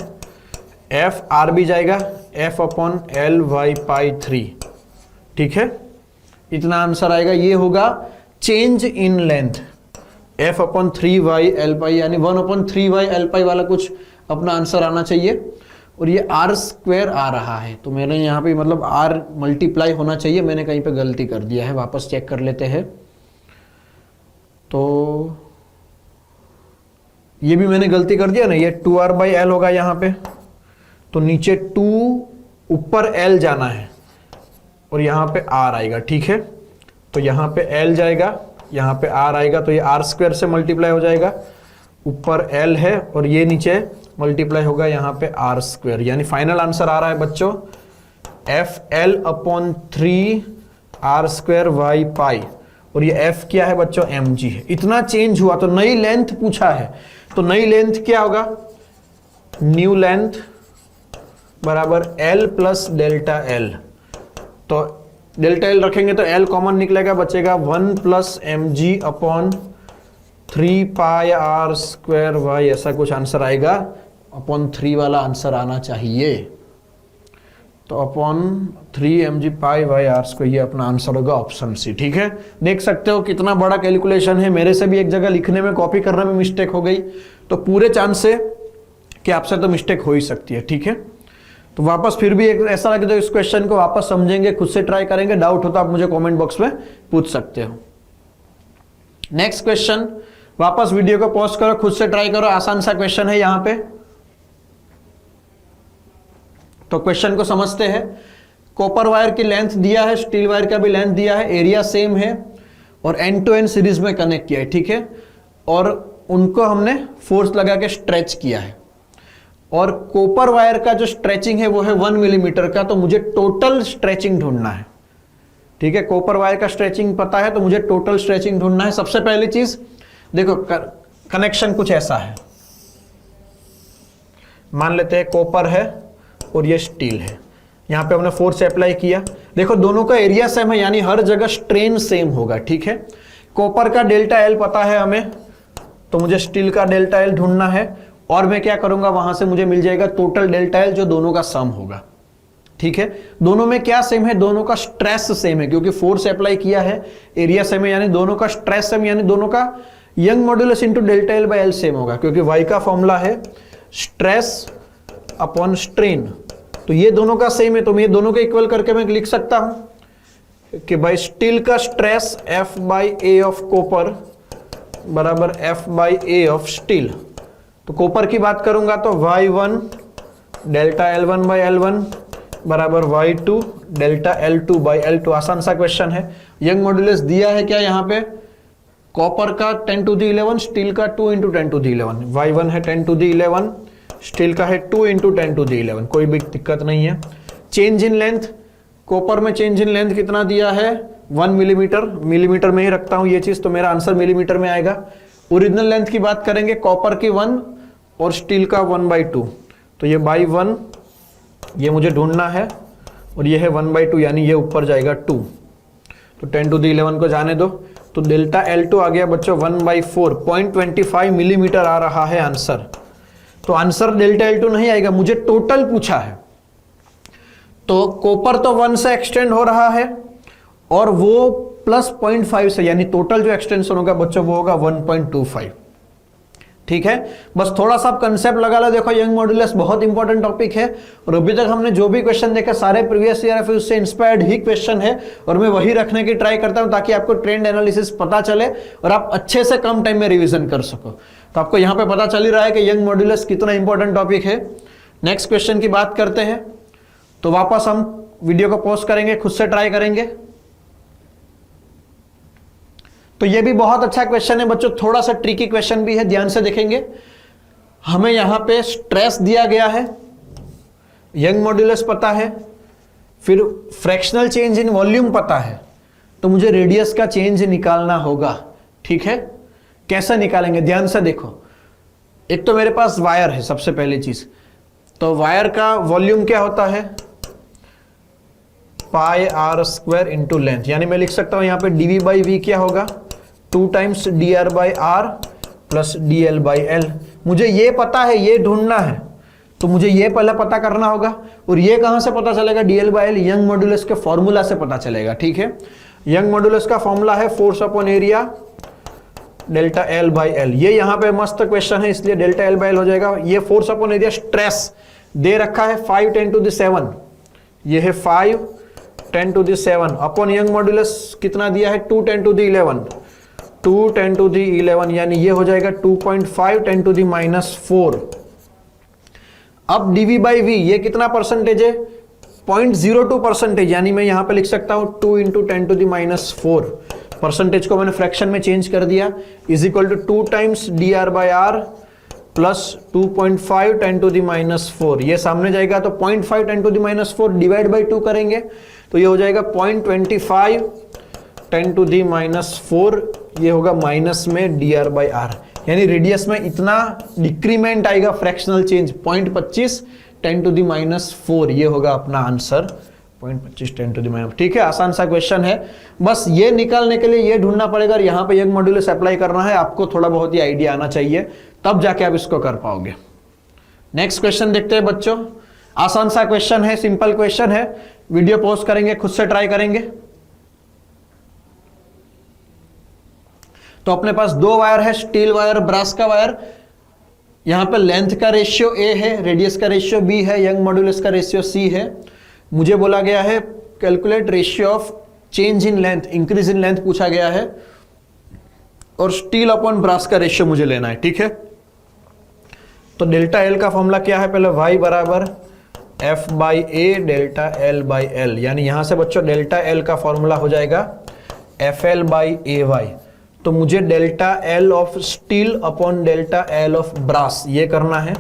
एफ आर भी जाएगा, एफ अपॉन l वाई पाई 3, ठीक है। इतना आंसर आएगा, ये होगा change in length, f upon 3y l पाई, यानी 1 अपॉन 3y l पाई वाला कुछ अपना आंसर आना चाहिए, और ये r स्क्वायर आ रहा है, तो मैंने यहाँ पे मतलब r मल्टीप्लाई होना चाहिए, मैंने कहीं पे गलती कर दिया है, वापस चेक कर लेते हैं। तो ये भी मैंने गलती कर दिया ना, ये 2r बाई l होगा यहाँ पे, तो नीचे 2 ऊपर l जाना है और यहाँ पे r आएगा, ठीक है। तो यहाँ पे l जाएगा, यहाँ पे r आएगा, तो ये r स्क्वायर से मल्टीप्लाई हो जाएगा, ऊपर l है और ये नीचे मल्टीप्लाई होगा यहाँ पे r स्क्वायर, यानी फाइनल आंसर आ रहा है बच्चों F L upon 3r square Y pi, और ये f क्या है बच्चों, mg है। इतना चेंज हुआ, तो नई लेंथ पूछा है, तो नई लेंथ क्या होगा, न्यू लेंथ बराबर l प्लस डेल्टा l, तो डेल्टा l रखेंगे तो l कॉमन निकलेगा, बचेगा 1 प्लस mg अपॉन 3 पाई r स्क्वायर वाई, ऐसा कुछ आंसर आएगा, अपॉन 3 वाला आंसर आना चाहिए। तो अपॉन 3mg/r², ये अपना आंसर होगा ऑप्शन सी। ठीक है, देख सकते हो कितना बड़ा कैलकुलेशन है। मेरे से भी एक जगह लिखने में, कॉपी करने में मिस्टेक हो गई, तो पूरे चांस है कि आपसे तो मिस्टेक हो ही सकती है। ठीक है, तो वापस फिर भी एक ऐसा लगे तो इस क्वेश्चन को वापस समझेंगे, खुद से ट्राई करेंगे। डाउट हो तो आप मुझे कमेंट बॉक्स में पूछ सकते हो। नेक्स्ट क्वेश्चन, वापस वीडियो को पॉज करो, खुद से ट्राई करो, आसान सा क्वेश्चन है यहाँ पे। तो क्वेश्चन को समझते हैं। कॉपर वायर की लेंथ दिया है, स्टील वायर का भी लेंथ दिया है, एरिया सेम है और एंड टू एंड सीरीज में कनेक्ट किया है। ठीक है, और उनको हमने फोर्स लगा के स्ट्रेच किया है, और कॉपर वायर का जो स्ट्रेचिंग है वो है 1 मिलीमीटर का। तो मुझे टोटल स्ट्रेचिंग ढूंढना है। ठीक है, कॉपर वायर का स्ट्रेचिंग पता है, तो मुझे टोटल स्ट्रेचिंग ढूंढना है। सबसे पहली चीज देखो, कनेक्शन कुछ ऐसा है, मान लेते हैं कॉपर है और ये स्टील है। यहां पे हमने फोर्स अप्लाई किया, देखो दोनों का एरिया सेम है, यानी हर जगह स्ट्रेन सेम होगा। ठीक है, कॉपर का डेल्टा एल पता है हमें, तो मुझे स्टील का डेल्टा एल ढूंढना है, और मैं क्या करूंगा, वहां से मुझे मिल जाएगा टोटल डेल्टा एल, जो दोनों का सम होगा। ठीक है, दोनों में क्या सेम है, दोनों का स्ट्रेस सेम है, क्योंकि फोर्स अप्लाई किया है, एरिया सेम है, यानी दोनों का स्ट्रेस सेम, यानी दोनों का young modulus into delta L by L same होगा, क्योंकि वाई का फॉर्मूला है स्ट्रेस अपॉन स्ट्रेन। तो ये दोनों का सेम है, तो मैं ये दोनों को इक्वल करके मैं लिख सकता हूं कि भाई स्टील का stress F by A of copper बराबर F by A of steel. तो कॉपर की बात करूंगा तो Y1 delta L1 by L1 बराबर Y2 delta L2 by L2। आसान सा क्वेश्चन है। यंग मॉड्यूलस दिया है क्या यहाँ पे, कॉपर का 10 टू दी 11, स्टील का 2 इंटू 10 टू दी 11। Y1 है 10 टू दी 11, स्टील का है 2 इंटू 10 टू दी 11, कोई भी दिक्कत नहीं है। चेंज इन लेंथ, कॉपर में चेंज इन लेंथ कितना दिया है, 1 मिलीमीटर, मिलीमीटर में ही रखता हूं ये चीज, तो मेरा आंसर मिलीमीटर में आएगा। ओरिजिनल लेंथ की बात करेंगे, कॉपर की 1 और स्टील का 1/2, तो ये बाई 1 ये मुझे ढूंढना है, और ये है 1/2, यानी ये ऊपर जाएगा 2, तो 10 टू दी 11 को जाने दो। तो डेल्टा L2 आ गया बच्चों 1/4, 0.25 मिलीमीटर आ रहा है आंसर। तो आंसर डेल्टा L2 नहीं आएगा, मुझे टोटल पूछा है। तो कॉपर तो 1 से एक्सटेंड हो रहा है, और वो प्लस 0.5 से, यानी टोटल जो एक्सटेंशन होगा बच्चों वो होगा 1.25। ठीक है, बस थोड़ा सा कंसेप्ट लगा लो। देखो यंग मॉड्यूलस बहुत इंपॉर्टेंट टॉपिक है, और अभी तक हमने जो भी क्वेश्चन देखा सारे प्रीवियस ईयर फिर उससे इंस्पायर्ड ही क्वेश्चन है, और मैं वही रखने की ट्राई करता हूं ताकि आपको ट्रेंड एनालिसिस पता चले और आप अच्छे से कम टाइम में रिवीजन कर सको। तो आपको यहां पे पता चल ही रहा है कि यंग मॉड्यूलस कितना इंपॉर्टेंट टॉपिक है। नेक्स्ट क्वेश्चन की बात करते हैं, तो वापस हम वीडियो को पॉज करेंगे, खुद से ट्राई करेंगे। तो ये भी बहुत अच्छा क्वेश्चन है बच्चों, थोड़ा सा ट्रिकी क्वेश्चन भी है, ध्यान से देखेंगे। हमें यहां पे स्ट्रेस दिया गया है, यंग मॉड्यूलस पता है, फिर फ्रैक्शनल चेंज इन वॉल्यूम पता है, तो मुझे रेडियस का चेंज निकालना होगा। ठीक है, कैसे निकालेंगे, ध्यान से देखो। एक तो मेरे पास वायर है, सबसे पहली चीज, तो वायर का वॉल्यूम क्या होता है, pi R square into length, यानी मैं लिख सकता हूं यहां पे dv बाई वी क्या होगा, 2 times dr by R plus dl by L. मुझे ये पता है, ये ढूंढना है, तो मुझे ये पहले पता करना होगा। और ये कहां से पता चलेगा, dl by L young modulus के फॉर्मूला से पता चलेगा। ठीक है, यंग मॉड्यूलस का फॉर्मूला है force upon area delta L by L. ये यहां पे मस्त क्वेश्चन है, इसलिए डेल्टा एल बाई एल हो जाएगा। ये फोर्स अपॉन एरिया स्ट्रेस दे रखा है 5 10 टू द 7, ये है 5 10 to the 7 upon Young modulus कितना दिया है 2 10 टू द 11, 2 10 टू द 11, यानी ये हो जाएगा 2.5 10 टू द -4। अब dv बाई वी ये कितना परसेंटेज है, 0.02%, यानी मैं यहां पे लिख सकता हूं 2 इंटू 10 टू द -4। परसेंटेज को मैंने फ्रैक्शन में चेंज कर दिया, is equal to 2 times dr by R plus 2.5 10 to the -4। ये सामने जाएगा तो 0.5 10 टू द -4 डिवाइड बाई 2 करेंगे तो ये हो जाएगा 0.25 10 टू द -4, ये होगा माइनस में dr बाई आर, यानी रेडियस में इतना डिक्रीमेंट आएगा फ्रैक्शनल चेंज 0.25 10 टू द -4, ये होगा अपना आंसर 0.25 10 टू द -। ठीक है, आसान सा क्वेश्चन है, बस ये निकालने के लिए ये ढूंढना पड़ेगा, और यहाँ पे यंग मॉड्यूलस अप्लाई करना है, आपको थोड़ा बहुत ही आइडिया आना चाहिए, तब जाके आप इसको कर पाओगे। नेक्स्ट क्वेश्चन देखते हैं बच्चों। आसान सा क्वेश्चन है, सिंपल क्वेश्चन है। वीडियो पॉज करेंगे, खुद से ट्राई करेंगे। तो अपने पास दो वायर है, स्टील वायर, ब्रास का वायर। यहां पे लेंथ का रेशियो ए है, रेडियस का रेशियो बी है, यंग मॉड्यूलस का रेशियो सी है। मुझे बोला गया है calculate ratio of change in length, increase in length पूछा गया है, और स्टील अपॉन ब्रास का रेशियो मुझे लेना है। ठीक है, तो डेल्टा एल का फॉर्मूला क्या है? पहले y बराबर F by a delta L by L, यानी यहां से बच्चों डेल्टा एल का फॉर्मूला हो जाएगा F L by A Y. तो मुझे delta L of steel upon delta L of brass ये करना है।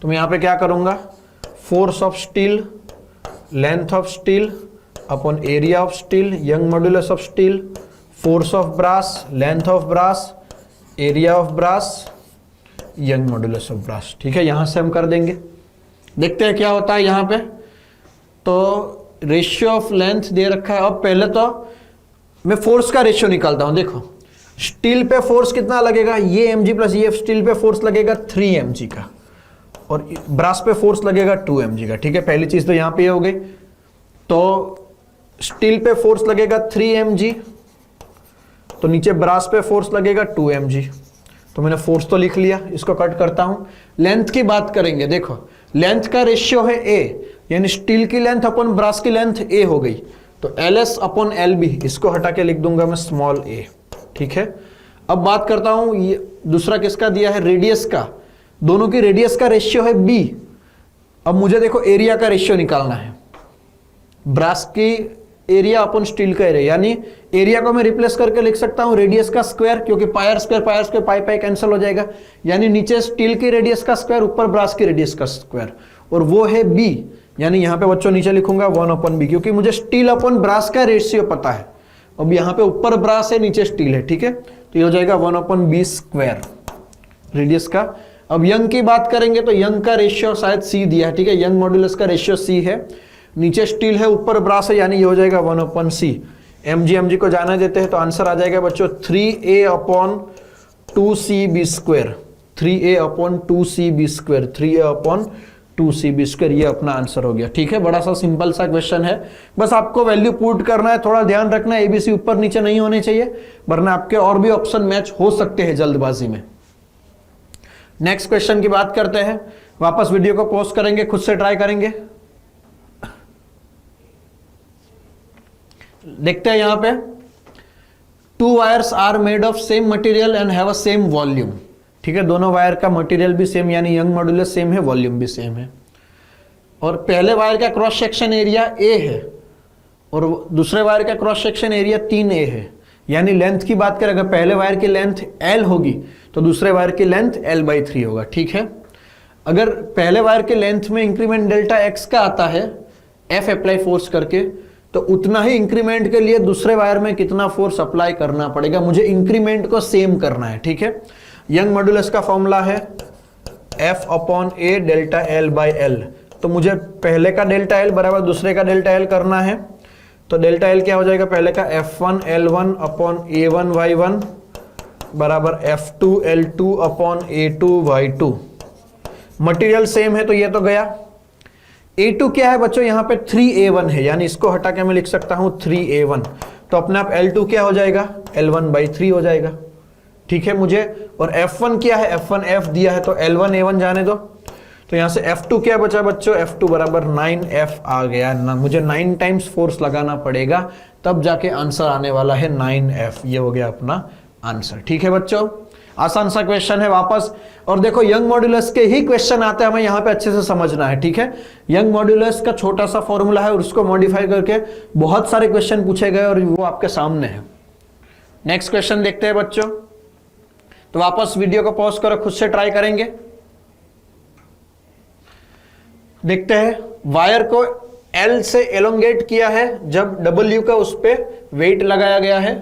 तो मैं यहां पे क्या करूंगा? Force of steel, length of steel upon area of steel, Young modulus of steel, force of brass, length of brass, area of brass, Young modulus of brass. ठीक है, यहां से हम कर देंगे। देखते हैं क्या होता है यहां पे। तो रेशियो ऑफ लेंथ दे रखा है। अब पहले तो मैं फोर्स का रेशियो निकालता हूं। देखो स्टील पे फोर्स कितना लगेगा? ये mg प्लस ये स्टील पे फोर्स लगेगा 3 mg का, और ब्रास पे फोर्स लगेगा 2 mg का। ठीक है, पहली चीज तो यहां पे हो गई। तो स्टील पे फोर्स लगेगा 3 mg, तो नीचे ब्रास पे फोर्स लगेगा 2 mg। तो मैंने फोर्स तो लिख लिया, इसको कट करता हूं। लेंथ की बात करेंगे। देखो लेंथ का रेशियो है ए, यानी स्टील की लेंथ अपॉन ब्रास की लेंथ ए हो गई। तो L S upon L B, इसको हटा के लिख दूंगा मैं स्मॉल ए। ठीक है, अब बात करता हूं ये दूसरा किसका दिया है? रेडियस का। दोनों की रेडियस का रेशियो है बी। अब मुझे देखो एरिया का रेशियो निकालना है। ब्रास की एरिया अपॉन स्टील का एरिया, यानी एरिया को मैं रिप्लेस करके लिख सकता हूं रेडियस का स्क्वायर, क्योंकि pi square pi pi cancel हो जाएगा। यानी नीचे स्टील की रेडियस का स्क्वायर, ऊपर ब्रास की रेडियस का स्क्वायर, और वो है बी। यानी यहां पे बच्चों नीचे लिखूंगा 1 अपॉन बी, क्योंकि मुझे स्टील अपॉन ब्रास का रेशियो पता है। अब यहां पे ऊपर ब्रास है, नीचे स्टील है। ठीक है, तो ये हो जाएगा 1 अपॉन बी स्क्वायर रेडियस का। अब यंग की बात करेंगे तो यंग का रेशियो शायद सी दिया है। ठीक है, यंग मॉड्यूलस का रेशियो सी है, नीचे स्टील है, ऊपर ब्रास है, यानी ये हो जाएगा 1 अपॉन सी। mg को जाने देते हैं, तो आंसर आ जाएगा बच्चों 3a upon 2cb square, 3a upon 2cb square, 3a upon 2cb square. ये अपना आंसर हो गया। ठीक है, बड़ा सा सिंपल सा क्वेश्चन है। बस आपको वैल्यू पुट करना है, थोड़ा ध्यान रखना है एबीसी ऊपर नीचे नहीं होने चाहिए, वरना आपके और भी ऑप्शन मैच हो सकते हैं जल्दबाजी में। नेक्स्ट क्वेश्चन की बात करते हैं। वापस वीडियो को पॉज करेंगे, खुद से ट्राई करेंगे। देखते हैं यहां पे, 2 wires are made of same material and have a same volume. ठीक है, दोनों वायर का मटेरियल भी सेम, यानी यंग मॉड्यूलस सेम है, वॉल्यूम भी सेम है। और पहले वायर का क्रॉस सेक्शन एरिया ए है, और दूसरे वायर का क्रॉस सेक्शन एरिया 3a है। यानी लेंथ की बात करें, अगर पहले वायर की लेंथ l होगी तो दूसरे वायर की लेंथ l/3 होगा। ठीक है, अगर पहले वायर के लेंथ में इंक्रीमेंट डेल्टा x का आता है F अप्लाई फोर्स करके, तो उतना ही इंक्रीमेंट के लिए दूसरे वायर में कितना फोर्स अप्लाई करना पड़ेगा, मुझे इंक्रीमेंट को सेम करना है। ठीक है, यंग मॉड्यूलस का फॉर्मूला है F upon A delta L by L. तो मुझे पहले का डेल्टा एल बराबर दूसरे का डेल्टा एल करना है। तो डेल्टा एल क्या हो जाएगा? पहले का F1 L1 upon A1 Y1 बराबर F2 L2 upon A2 Y2। Material same है तो ये तो गया। A2 क्या है बच्चों? यहाँ पे 3A1 है, यानी इसको हटा के मैं लिख सकता हूँ 3A1। तो अपने आप L2 क्या हो जाएगा? L1/3 हो जाएगा। ठीक है, मुझे और F1 क्या है? F1 F दिया है, तो L1 A1 जाने दो। तो यहाँ से F2 क्या बचा बच्चों? F2 बराबर 9F आ गया ना, मुझे 9 टाइम्स फोर्स लगाना पड़ेगा, तब जाके आंसर आने वाला है 9F। ये हो गया अपना आंसर। ठीक है बच्चों, आसान सा क्वेश्चन है वापस। और देखो यंग मॉड्यूलस के ही क्वेश्चन आते हैं, हमें यहाँ पे अच्छे से समझना है। ठीक है, यंग मॉड्यूलस का छोटा सा फॉर्मूला है और उसको मॉडिफाई करके बहुत सारे क्वेश्चन पूछे गए और वो आपके सामने है। नेक्स्ट क्वेश्चन देखते हैं बच्चों। तो वापस वीडियो को पॉज करो, खुद से ट्राई करेंगे। देखते हैं, वायर को L से एलोंगेट किया है, जब W का उस पर वेट लगाया गया है।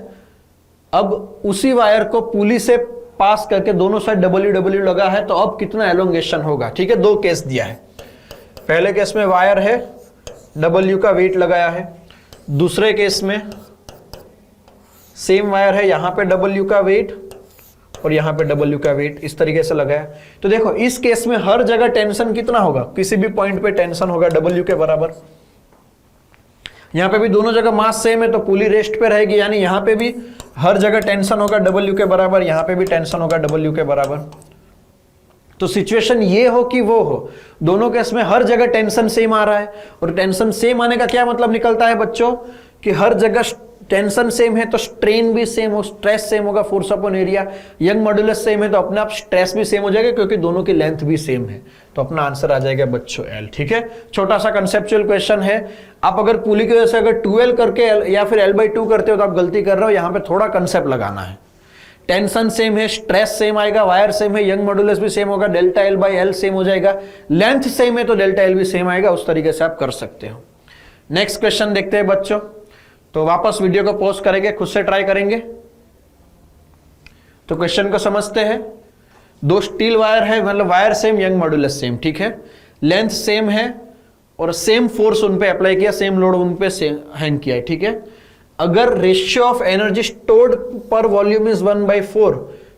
अब उसी वायर को पुली से पास करके दोनों साइड W लगा है, तो अब कितना एलोंगेशन होगा? ठीक है, दो केस दिया है। पहले केस में वायर है, W का वेट लगाया है। दूसरे केस में सेम वायर है, यहां पे W का वेट और यहाँ पे W का वेट इस तरीके से लगा है। तो देखो इस केस में हर जगह टेंशन कितना होगा, किसी भी पॉइंट पे टेंशन होगा W के बराबर। यहाँ पे भी दोनों जगह मास सेम है तो पुली रेस्ट पे रहेगी, यानी यहाँ पे भी हर जगह टेंशन होगा W के बराबर, यहाँ पे भी टेंशन होगा W के बराबर। तो सिचुएशन ये हो कि वो हो, दोनों केस में हर जगह टेंशन सेम आ रहा है। और टेंशन सेम आने का क्या मतलब निकलता है बच्चों, कि हर जगह टेंशन सेम है तो स्ट्रेन भी सेम हो, स्ट्रेस सेम होगा, force upon area. Young modulus same है तो अपने आप स्ट्रेस भी सेम हो जाएगा, क्योंकि दोनों की लेंथ भी सेम है। तो अपना आंसर आ जाएगा बच्चों L। ठीक है, छोटा सा कंसेप्चुअल क्वेश्चन है। आप अगर पुली की वजह से अगर 12 करके या फिर L/2 करते हो तो आप गलती कर रहे हो। यहाँ पे थोड़ा कंसेप्ट लगाना है। टेंशन सेम है, स्ट्रेस सेम आएगा, वायर सेम है, यंग मॉड्यूलस भी सेम होगा, डेल्टा L/L सेम हो जाएगा, लेंथ सेम है तो डेल्टा L भी सेम आएगा। उस तरीके से आप कर सकते हो। नेक्स्ट क्वेश्चन देखते हैं बच्चों। तो वापस वीडियो को पॉज करेंगे, खुद से ट्राई करेंगे। तो क्वेश्चन को समझते हैं। दो स्टील वायर है, मतलब wire same, young modulus same. ठीक है, लेंथ सेम है और सेम फोर्स उन पे अप्लाई किया, सेम लोड उन पे हैंग किया है। ठीक है, अगर रेशियो ऑफ एनर्जी स्टोर्ड पर वॉल्यूम इज 1/4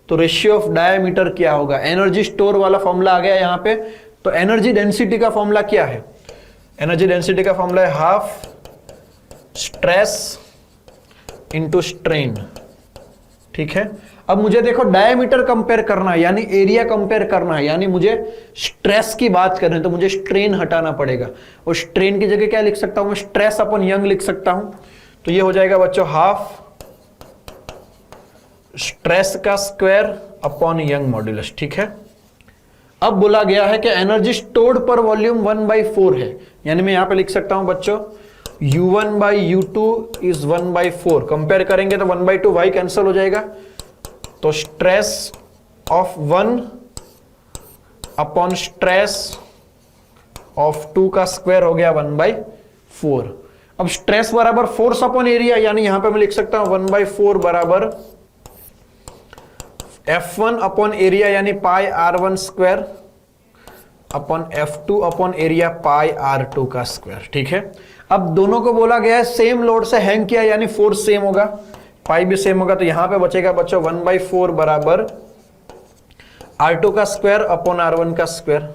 तो रेशियो ऑफ डायमीटर क्या होगा। एनर्जी स्टोर वाला फॉर्मूला आ गया यहाँ पे। तो एनर्जी डेंसिटी का फॉर्मूला क्या है, एनर्जी डेंसिटी का फॉर्मूला है हाफ स्ट्रेस इंटू स्ट्रेन। ठीक है, अब मुझे देखो डायमीटर कंपेयर करना है, यानी एरिया कंपेयर करना है, यानी मुझे स्ट्रेस की बात करनी है तो मुझे स्ट्रेन हटाना पड़ेगा। और स्ट्रेन की जगह क्या लिख सकता हूं मैं, स्ट्रेस अपॉन यंग लिख सकता हूं। तो ये हो जाएगा बच्चों हाफ स्ट्रेस का स्क्वायर अपॉन यंग मॉड्यूलस। ठीक है, अब बोला गया है कि एनर्जी स्टोर्ड पर वॉल्यूम 1/4 है, यानी मैं यहां पे लिख सकता हूं बच्चों U1/U2 इज 1/4। कंपेयर करेंगे तो 1/2 y कैंसिल हो जाएगा। तो stress of 1 upon stress of 2 का स्क्वायर हो गया 1/4। अब स्ट्रेस बराबर फोर्स अपॉन एरिया, यानी यहां पे मैं लिख सकता हूं 1/4 बराबर F1 अपॉन एरिया यानी पाई R1 square upon F2 upon area pi R2 का स्क्वायर। ठीक है, अब दोनों को बोला गया है सेम लोड से हैंग किया, यानी फोर्स सेम होगा, पाई भी सेम होगा। तो यहां पे बचेगा बच्चों 1/4 बराबर R2 का स्क्वायर अपॉन R1 का स्क्वायर,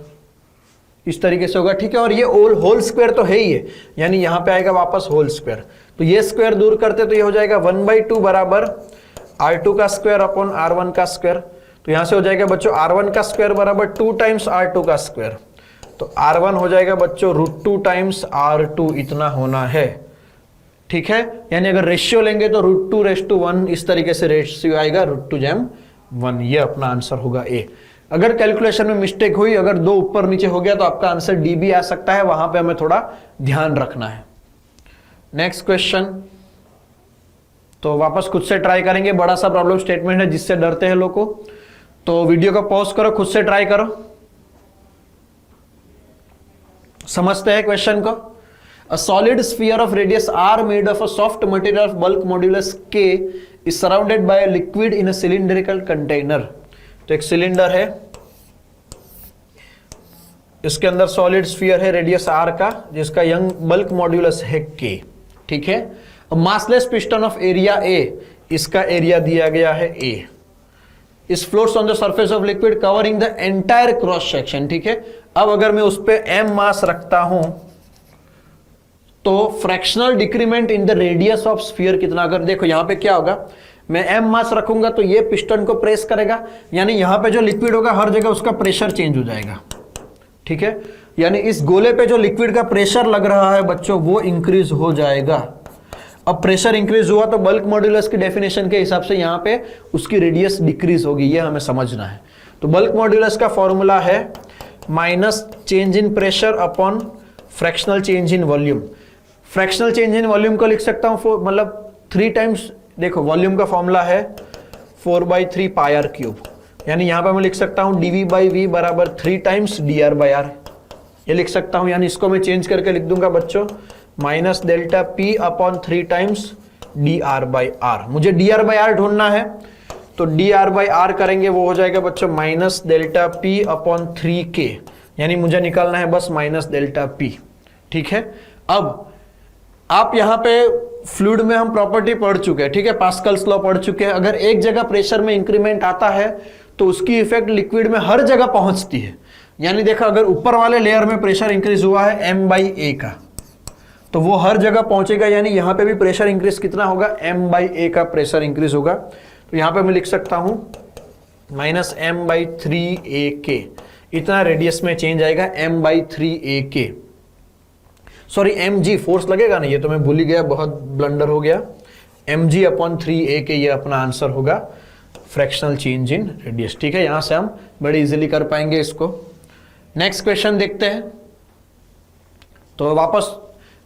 इस तरीके से होगा। ठीक है, और ये होल स्क्वायर तो है ही है, यानी यहां पे आएगा वापस होल स्क्वायर। तो ये स्क्वायर दूर करते तो ये हो जाएगा 1/2 बराबर R2 का स्क्वायर अपॉन R1 का स्क्वायर। तो यहां से हो जाएगा बच्चों R1 का स्क्वायर बराबर 2 टाइम्स R2 का स्क्वायर। तो R1 हो जाएगा बच्चों √2 टाइम्स R2, इतना होना है। ठीक है, यानी अगर रेशियो लेंगे तो √2:1 इस तरीके से रेशियो आएगा, √2:1। ये अपना आंसर होगा A। अगर कैलकुलेशन में मिस्टेक हुई, अगर 2 ऊपर नीचे हो गया तो आपका आंसर D भी आ सकता है, वहां पे हमें थोड़ा ध्यान रखना है। नेक्स्ट क्वेश्चन, तो वापस खुद से ट्राई करेंगे। बड़ा सा प्रॉब्लम स्टेटमेंट है जिससे डरते हैं लोग को, तो वीडियो को पॉज करो, खुद से ट्राई करो, समझते हैं क्वेश्चन को। A solid sphere of radius r made of a soft material of bulk modulus k is surrounded by a liquid in a cylindrical container। तो एक सिलेंडर है, इसके अंदर सॉलिड स्फीयर है रेडियस r का, जिसका यंग बल्क मॉड्यूलस है k। ठीक है, massless piston of area a, इसका एरिया दिया गया है a। इस floats on the surface of liquid covering the entire cross section. ठीक है, अब अगर मैं उस पे m मास रखता हूं तो fractional decrement in the radius of sphere कितना। अगर देखो यहां पे क्या होगा, मैं m मास रखूंगा तो ये पिस्टन को प्रेस करेगा, यानी यहां पे जो लिक्विड होगा हर जगह उसका प्रेशर चेंज हो जाएगा। ठीक है, यानी इस गोले पे जो लिक्विड का प्रेशर लग रहा है बच्चों वो इंक्रीज हो जाएगा। अब प्रेशर इंक्रीज हुआ तो बल्क मॉड्यूलस की डेफिनेशन के हिसाब से यहां पे उसकी रेडियस डिक्रीज होगी, ये हमें समझना है। तो बल्क मॉड्यूलस का फॉर्मूला है minus change in pressure upon fractional change in volume. Fractional change in volume को लिख सकता हूं मतलब 3 टाइम्स, देखो वॉल्यूम का फॉर्मूला है 4/3 पाई r क्यूब, यानी यहां पे मैं लिख सकता हूं dv/v बराबर 3 टाइम्स dr/r, ये लिख सकता हूं। यानी इसको मैं चेंज करके लिख दूंगा बच्चों minus delta p upon 3 times dr/r। मुझे dr/r ढूंढना है तो dr/r करेंगे, वो हो जाएगा बच्चों minus delta p upon 3k, यानी मुझे निकालना है बस माइनस डेल्टा p। ठीक है, अब आप यहां पे फ्लूइड में हम प्रॉपर्टी पढ़ चुके हैं, ठीक है, पास्कल्स लॉ पढ़ चुके हैं। अगर एक जगह प्रेशर में इंक्रीमेंट आता है तो उसकी इफेक्ट लिक्विड में हर जगह पहुंचती है। यानी देखा, अगर ऊपर वाले लेयर में प्रेशर इंक्रीज हुआ है m/a का, तो वो हर जगह पहुंचेगा। यानी यहां पे भी प्रेशर इंक्रीज कितना होगा, m/a का प्रेशर इंक्रीज होगा। तो यहां पे मैं लिख सकता हूं -m/3ak, इतना रेडियस में चेंज आएगा m/3ak। सॉरी mg, फोर्स लगेगा ना, ये तो मैं भूल ही गया, बहुत ब्लंडर हो गया। mg/3ak ये अपना आंसर होगा, फ्रैक्शनल चेंज इन रेडियस। ठीक है, यहां से हम बड़े इजीली कर पाएंगे इसको। नेक्स्ट क्वेश्चन देखते हैं। तो वापस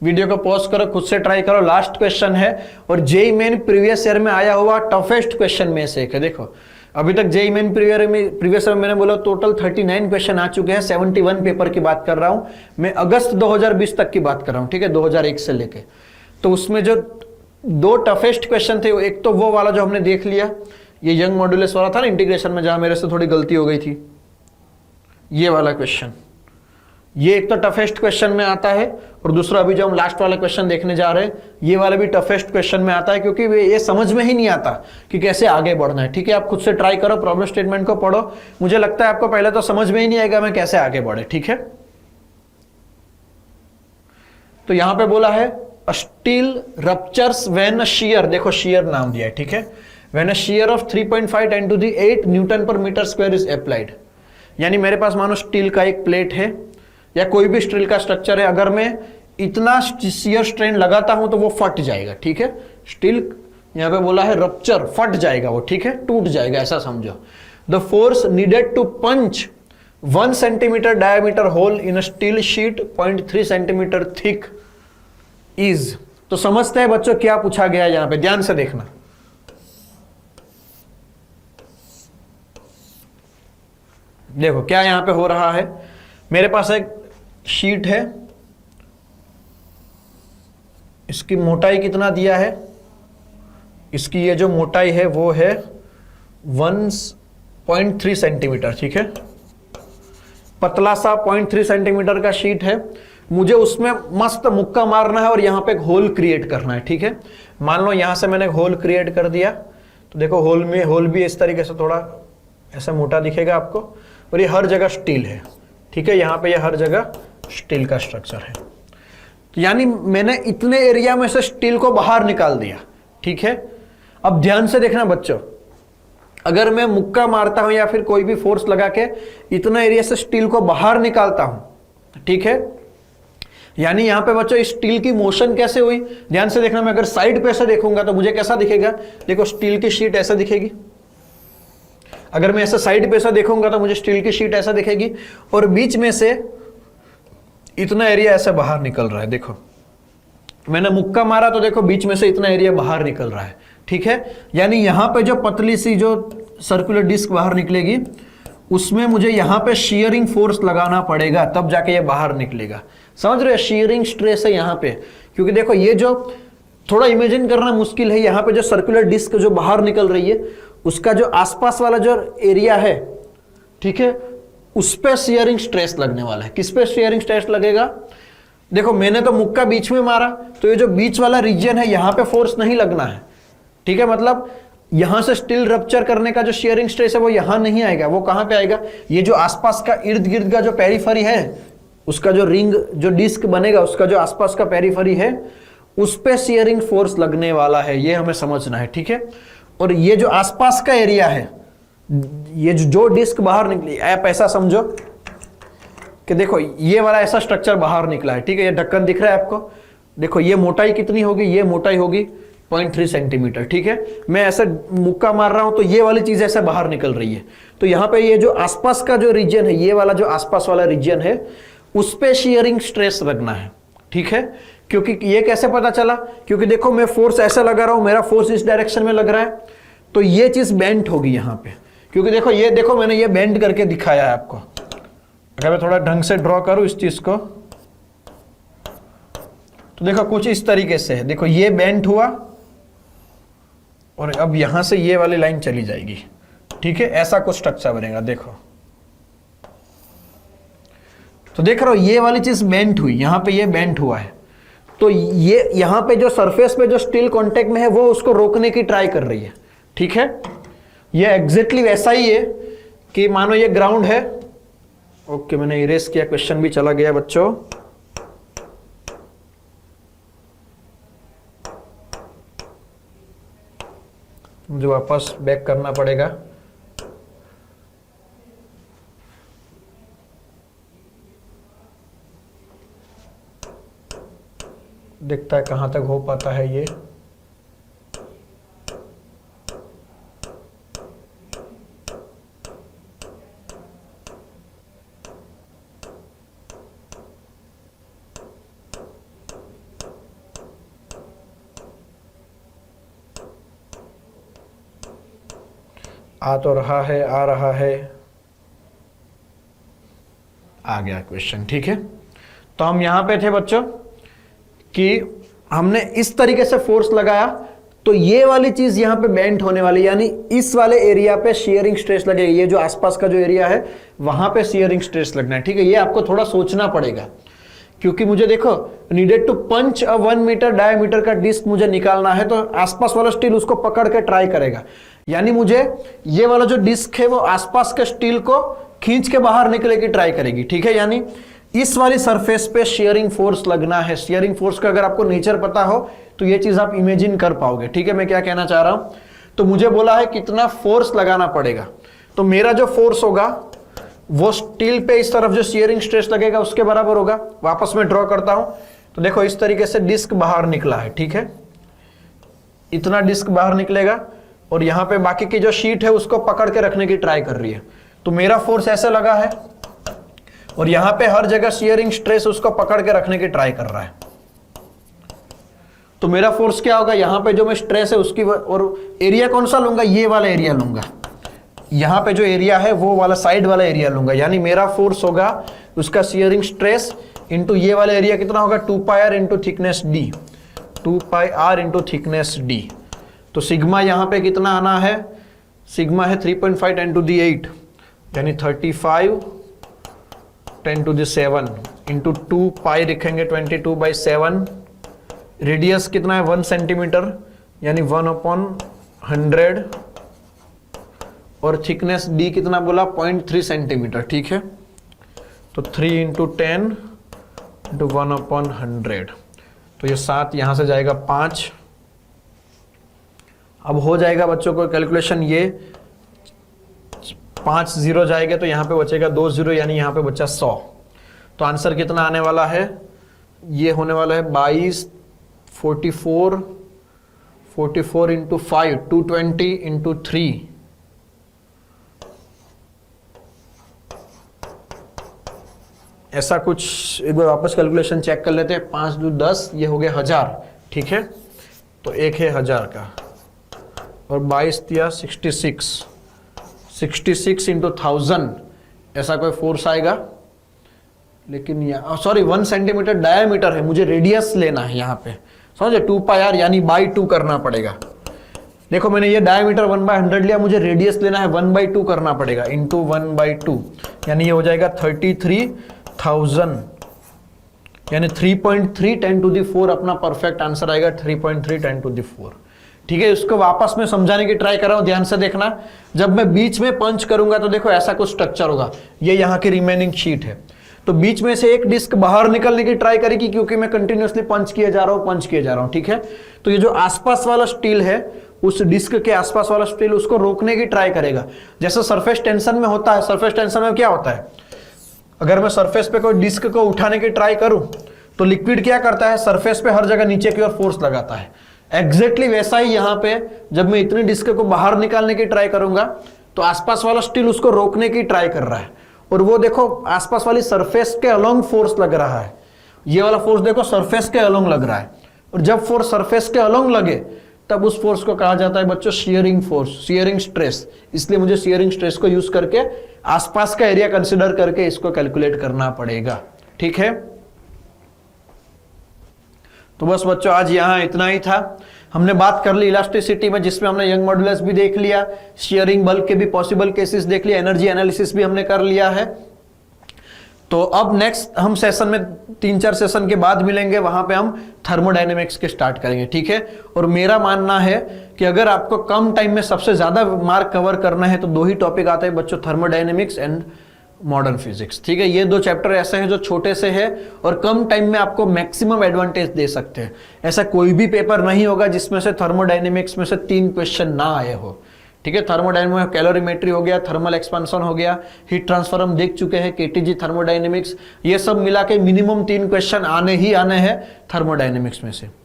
वीडियो को पॉज करो, खुद से ट्राई करो। लास्ट क्वेश्चन है और जेईई मेन प्रीवियस ईयर में आया हुआ टफेस्ट क्वेश्चन में से एक है। देखो, अभी तक जेईई मेन प्रीवियस ईयर में मैंने बोला टोटल 39 क्वेश्चन आ चुके हैं। 71 पेपर की बात कर रहा हूं मैं, अगस्त 2020 तक की बात कर रहा हूं, ठीक है, 2001 से लेके। तो उसमें जो 2 टफेस्ट क्वेश्चन थे, एक तो वो वाला जो हमने देख लिया, ये यंग मॉड्यूलस वाला था ना इंटीग्रेशन में, जहां मेरे से थोड़ी गलती हो गई थी, ये वाला क्वेश्चन, ये एक तो टफेस्ट क्वेश्चन में आता है। और दूसरा अभी जो हम लास्ट वाला क्वेश्चन देखने जा रहे हैं, ये वाला भी टफेस्ट क्वेश्चन में आता है, क्योंकि ये समझ में ही नहीं आता कि कैसे आगे बढ़ना है। ठीक है, आप खुद से ट्राई करो, प्रॉब्लम स्टेटमेंट को पढ़ो। मुझे लगता है आपको पहले तो समझ में ही नहीं आएगा मैं कैसे आगे बढ़े। ठीक है, तो यहां पे बोला है स्टील रप्चर्स व्हेन शियर, देखो शियर नाम दिया है, ठीक है, when a shear of 3.5 × 10⁸ Newton पर मीटर स्क्वायर इज अप्लाइड। यानी मेरे पास मानो स्टील का एक प्लेट है या कोई भी स्टील का स्ट्रक्चर है, अगर मैं इतना शियर स्ट्रेन लगाता हूं तो वो फट जाएगा। ठीक है, स्टील यहां पे बोला है रप्चर, फट जाएगा वो, ठीक है, टूट जाएगा, ऐसा समझो। The force needed to punch 1 centimetre diameter hole in a steel sheet 0.3 centimetre thick is. तो समझते हैं बच्चों क्या पूछा गया है, यहां पे ध्यान से देखना। देखो क्या यहां पे हो रहा है, मेरे पास एक शीट है, इसकी मोटाई कितना दिया है, इसकी ये जो मोटाई है वो है 1.3 सेंटीमीटर, ठीक है, पतला सा 0.3 सेंटीमीटर का शीट है। मुझे उसमें मस्त मुक्का मारना है और यहां पे एक होल क्रिएट करना है। ठीक है, मान लो यहां से मैंने एक होल क्रिएट कर दिया, तो देखो होल भी इस तरीके से थोड़ा ऐसा मोटा दिखेगा आपको, और ये हर जगह स्टील है। ठीक है, यहां पे ये हर जगह स्टील का स्ट्रक्चर है। यानी मैंने इतने एरिया में से स्टील को बाहर निकाल दिया। ठीक है, अब ध्यान से देखना बच्चों, अगर मैं मुक्का मारता हूं या फिर कोई भी फोर्स लगा के इतना एरिया से स्टील को बाहर निकालता हूं, ठीक है, यानी यहां पे बच्चों स्टील की मोशन कैसे हुई, ध्यान से देखना। मैं अगर साइड पे से देखूंगा तो मुझे कैसा दिखेगा, देखो स्टील की शीट ऐसा दिखेगी। अगर मैं ऐसा साइड पे से देखूंगा तो मुझे स्टील की शीट ऐसा दिखेगी, और बीच में से इतना एरिया ऐसा बाहर निकल रहा है। देखो मैंने मुक्का मारा तो देखो बीच में से इतना एरिया बाहर निकल रहा है। ठीक है, यानी यहां पे जो पतली सी जो सर्कुलर डिस्क बाहर निकलेगी, उसमें मुझे यहां पे शीयरिंग फोर्स लगाना पड़ेगा, तब जाके ये बाहर निकलेगा। समझ रहे हो, शीयरिंग स्ट्रेस है यहां पे, क्योंकि देखो ये जो थोड़ा इमेजिन करना मुश्किल है, यहां पे जो सर्कुलर डिस्क जो बाहर निकल रही है, उसका जो आसपास वाला जो एरिया है, ठीक है, उस पे शीयरिंग स्ट्रेस लगने वाला है। किस पे शीयरिंग स्ट्रेस लगेगा, देखो मैंने तो मुक्का बीच में मारा, तो ये जो बीच वाला रीजन है यहां पे फोर्स नहीं लगना है। ठीक है, मतलब यहां से स्टील रप्चर करने का जो शीयरिंग स्ट्रेस है वो यहां नहीं आएगा, वो कहां पे आएगा, ये जो आसपास का इर्द गिर्द का जो पेरिफेरी है, उसका जो रिंग जो डिस्क बनेगा, उसका जो आसपास का पेरिफेरी है, उस पे शीयरिंग फोर्स लगने वाला है, ये हमें समझना है। ठीक है, और ये जो आसपास का एरिया है, ये जो डिस्क बाहर निकली, आप ऐसा समझो कि देखो ये वाला ऐसा स्ट्रक्चर बाहर निकला है। ठीक है, ये ढक्कन दिख रहा है आपको, देखो ये मोटाई कितनी होगी, ये मोटाई होगी 0.3 सेंटीमीटर। ठीक है, मैं ऐसा मुक्का मार रहा हूं तो ये वाली चीज ऐसे बाहर निकल रही है, तो यहां पे ये जो आसपास का जो रीजन है, ये वाला जो आसपास वाला रीजन है, उस पे शीयरिंग स्ट्रेस लगना है। ठीक है, क्योंकि ये कैसे पता चला, क्योंकि देखो मैं फोर्स ऐसा लगा रहा हूं, मेरा फोर्स इस डायरेक्शन में लग रहा है, तो ये चीज बेंट होगी यहां पे, क्योंकि देखो ये देखो मैंने ये बेंड करके दिखाया है आपको। अगर मैं थोड़ा ढंग से ड्रॉ करूं इस चीज को, तो देखो कुछ इस तरीके से है, देखो ये बेंट हुआ और अब यहां से ये वाली लाइन चली जाएगी। ठीक है, ऐसा कुछ स्ट्रक्चर बनेगा। देखो तो देख रहे हो ये वाली चीज बेंट हुई, यहां पे ये बेंट हुआ है, तो ये यहाँ पे जो सरफेस पे जो स्टील कांटेक्ट में है वो उसको रोकने की ट्राई कर रही है, ठीक है। ये एग्जैक्टली वैसा ही है कि मानो ये ग्राउंड है, ओके मैंने इरेज किया, क्वेश्चन भी चला गया बच्चों। मुझे वापस बैक करना पड़ेगा। देखता है कहां तक हो पाता है ये। आ तो रहा है, आ रहा है, आ गया क्वेश्चन, ठीक है। तो हम यहां पे थे बच्चों कि हमने इस तरीके से फोर्स लगाया तो ये वाली चीज यहां पे बेंट होने वाली, यानी इस वाले एरिया पे शियरिंग स्ट्रेस लगेगा। ये जो आसपास का जो एरिया है वहां पे शियरिंग स्ट्रेस लगना है, ठीक है। ये आपको थोड़ा सोचना पड़ेगा क्योंकि मुझे देखो needed to punch a 1 metre diameter का डिस्क मुझे निकालना है, तो आसपास वाला स्टील उसको पकड़ के ट्राई करेगा, यानी मुझे ये वाला जो डिस्क है वो आसपास के स्टील को खींच के बाहर निकले की ट्राई करेगी, ठीक है। यानी इस वाली सरफेस पे शियरिंग फोर्स लगना है। शियरिंग फोर्स का अगर आपको नेचर पता हो तो ये चीज आप इमेजिन कर पाओगे, ठीक है। मैं क्या कहना चाह रहा हूं, तो मुझे बोला है कितना फोर्स लगाना पड़ेगा, तो मेरा जो फोर्स होगा वो स्टील पे इस तरफ जो शियरिंग स्ट्रेस लगेगा उसके बराबर होगा। वापस मैं ड्रॉ करता हूं, तो देखो इस तरीके से डिस्क बाहर निकला है, ठीक है। इतना डिस्क बाहर निकलेगा और यहां पे बाकी की जो शीट है उसको पकड़ के रखने की ट्राई कर रही है, तो मेरा फोर्स ऐसे लगा है और यहां पे हर जगह शियरिंग स्ट्रेस उसको पकड़ के रखने की ट्राई कर रहा है। तो मेरा फोर्स क्या होगा, यहां पे जो मैं स्ट्रेस है उसकी, और एरिया कौन सा लूंगा, ये वाला एरिया लूंगा। यहां पे जो एरिया है वो वाला साइड वाला एरिया लूंगा, यानी मेरा फोर्स होगा उसका शियरिंग स्ट्रेस इंटू ये वाला एरिया कितना होगा, 2πr into thickness D, 2πr into thickness D. तो सिग्मा यहां पे कितना आना है, सिग्मा है 3.5 10 to the 8, यानी 35 10 to the 7 इंटू 2 पाई लिखेंगे 22/7। रेडियस कितना है 1 सेंटीमीटर, यानी 1/100, और थिकनेस डी कितना बोला 0.3 सेंटीमीटर, ठीक है। तो 3 इंटू 10 इंटू 1/100, तो ये 7 यहां से जाएगा 5। अब हो जाएगा बच्चों को कैलकुलेशन, ये 5 0 जाएगा तो यहां पे बचेगा 2 0, यानी यहां पे बचा 100। तो आंसर कितना आने वाला है, ये होने वाला है 22 44 इंटू 5 220 इंटू 3, ऐसा कुछ। एक बार वापस कैलकुलेशन चेक कर लेते हैं, 5 2 10, ये हो गया 1000, ठीक है। तो एक है 1000 का और 22 दिया 66 इंटू 1000, ऐसा कोई फोर्स आएगा। लेकिन यहाँ सॉरी 1 सेंटीमीटर डायमीटर है, मुझे रेडियस लेना है यहाँ पे, समझे, 2πr यानी बाई 2 करना पड़ेगा। देखो मैंने ये डायमीटर 1/100 लिया, मुझे रेडियस लेना है 1/2 करना पड़ेगा, इंटू 1/2, यानी ये हो जाएगा 33,000, यानी 3.3 10 to the 4 अपना परफेक्ट आंसर आएगा, 3.3 10 to the 4, ठीक है। इसको वापस में समझाने की ट्राई कर रहा हूं, ध्यान से देखना। जब मैं बीच में पंच करूंगा तो देखो ऐसा कुछ स्ट्रक्चर होगा, ये यहाँ की रिमेनिंग शीट है, तो बीच में से एक डिस्क बाहर निकलने की ट्राई करेगी क्योंकि मैं कंटिन्यूअसली पंच किए जा रहा हूं, ठीक है। तो ये जो आसपास वाला स्टील है, उस डिस्क के आसपास वाला स्टील उसको रोकने की ट्राई करेगा। जैसे सरफेस टेंशन में होता है, सरफेस टेंशन में क्या होता है, अगर मैं सरफेस पे कोई डिस्क को उठाने की ट्राई करूं तो लिक्विड क्या करता है, सरफेस पे हर जगह नीचे की ओर फोर्स लगाता है। एग्जैक्टली वैसा ही यहां पे जब मैं इतनी डिस्क को बाहर निकालने की ट्राई करूंगा तो आसपास वाला स्टील उसको रोकने की ट्राई कर रहा है, और वो देखो आसपास वाली सरफेस के अलोंग फोर्स लग रहा है। ये वाला फोर्स देखो सरफेस के अलोंग लग रहा है, और जब फोर्स सरफेस के अलोंग लगे तब उस फोर्स को कहा जाता है बच्चों शियरिंग फोर्स, शियरिंग स्ट्रेस। इसलिए मुझे शियरिंग स्ट्रेस को यूज करके आसपास का एरिया कंसीडर करके इसको कैलकुलेट करना पड़ेगा, ठीक है। तो बस बच्चों आज यहां इतना ही था। हमने बात कर ली इलास्टिसिटी में, जिसमें हमने यंग मॉडुलस भी देख लिया, शियरिंग बल्क के भी पॉसिबल केसेस देख लिया, एनर्जी एनालिसिस भी हमने कर लिया है। तो अब नेक्स्ट हम सेशन में 3-4 सेशन के बाद मिलेंगे, वहां पे हम थर्मोडायनेमिक्स के स्टार्ट करेंगे, ठीक है। और मेरा मानना है कि अगर आपको कम टाइम में सबसे ज्यादा मार्क कवर करना है तो 2 ही टॉपिक आते हैं बच्चों, थर्मोडायनेमिक्स एंड मॉडर्न फिजिक्स, ठीक है। ये 2 चैप्टर ऐसे हैं जो छोटे से हैं और कम टाइम में आपको मैक्सिमम एडवांटेज दे सकते हैं। ऐसा कोई भी पेपर नहीं होगा जिसमें से थर्मोडायनेमिक्स में से 3 क्वेश्चन ना आए हो, ठीक है। थर्मोडायनेमिक्स में कैलोरीमेट्री हो गया, थर्मल एक्सपेंशन हो गया, हीट ट्रांसफर हम देख चुके हैं, केटीजी थर्मोडायनेमिक्स, ये सब मिला के मिनिमम 3 क्वेश्चन आने ही आने हैं थर्मोडायनेमिक्स में से।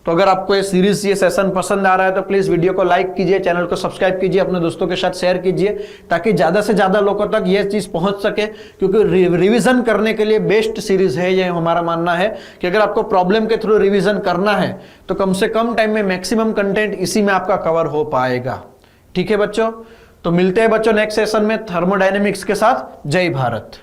तो अगर आपको ये सीरीज, ये सेशन पसंद आ रहा है तो प्लीज वीडियो को लाइक कीजिए, चैनल को सब्सक्राइब कीजिए, अपने दोस्तों के साथ शेयर कीजिए, ताकि ज्यादा से ज्यादा लोगों तक ये चीज पहुंच सके। क्योंकि रिवीजन करने के लिए बेस्ट सीरीज है ये, हमारा मानना है कि अगर आपको प्रॉब्लम के थ्रू रिवीजन करना है तो कम से कम टाइम में मैक्सिमम कंटेंट इसी में आपका कवर हो पाएगा, ठीक है बच्चों। तो मिलते हैं बच्चों नेक्स्ट सेशन में थर्मोडायनेमिक्स के साथ। जय भारत।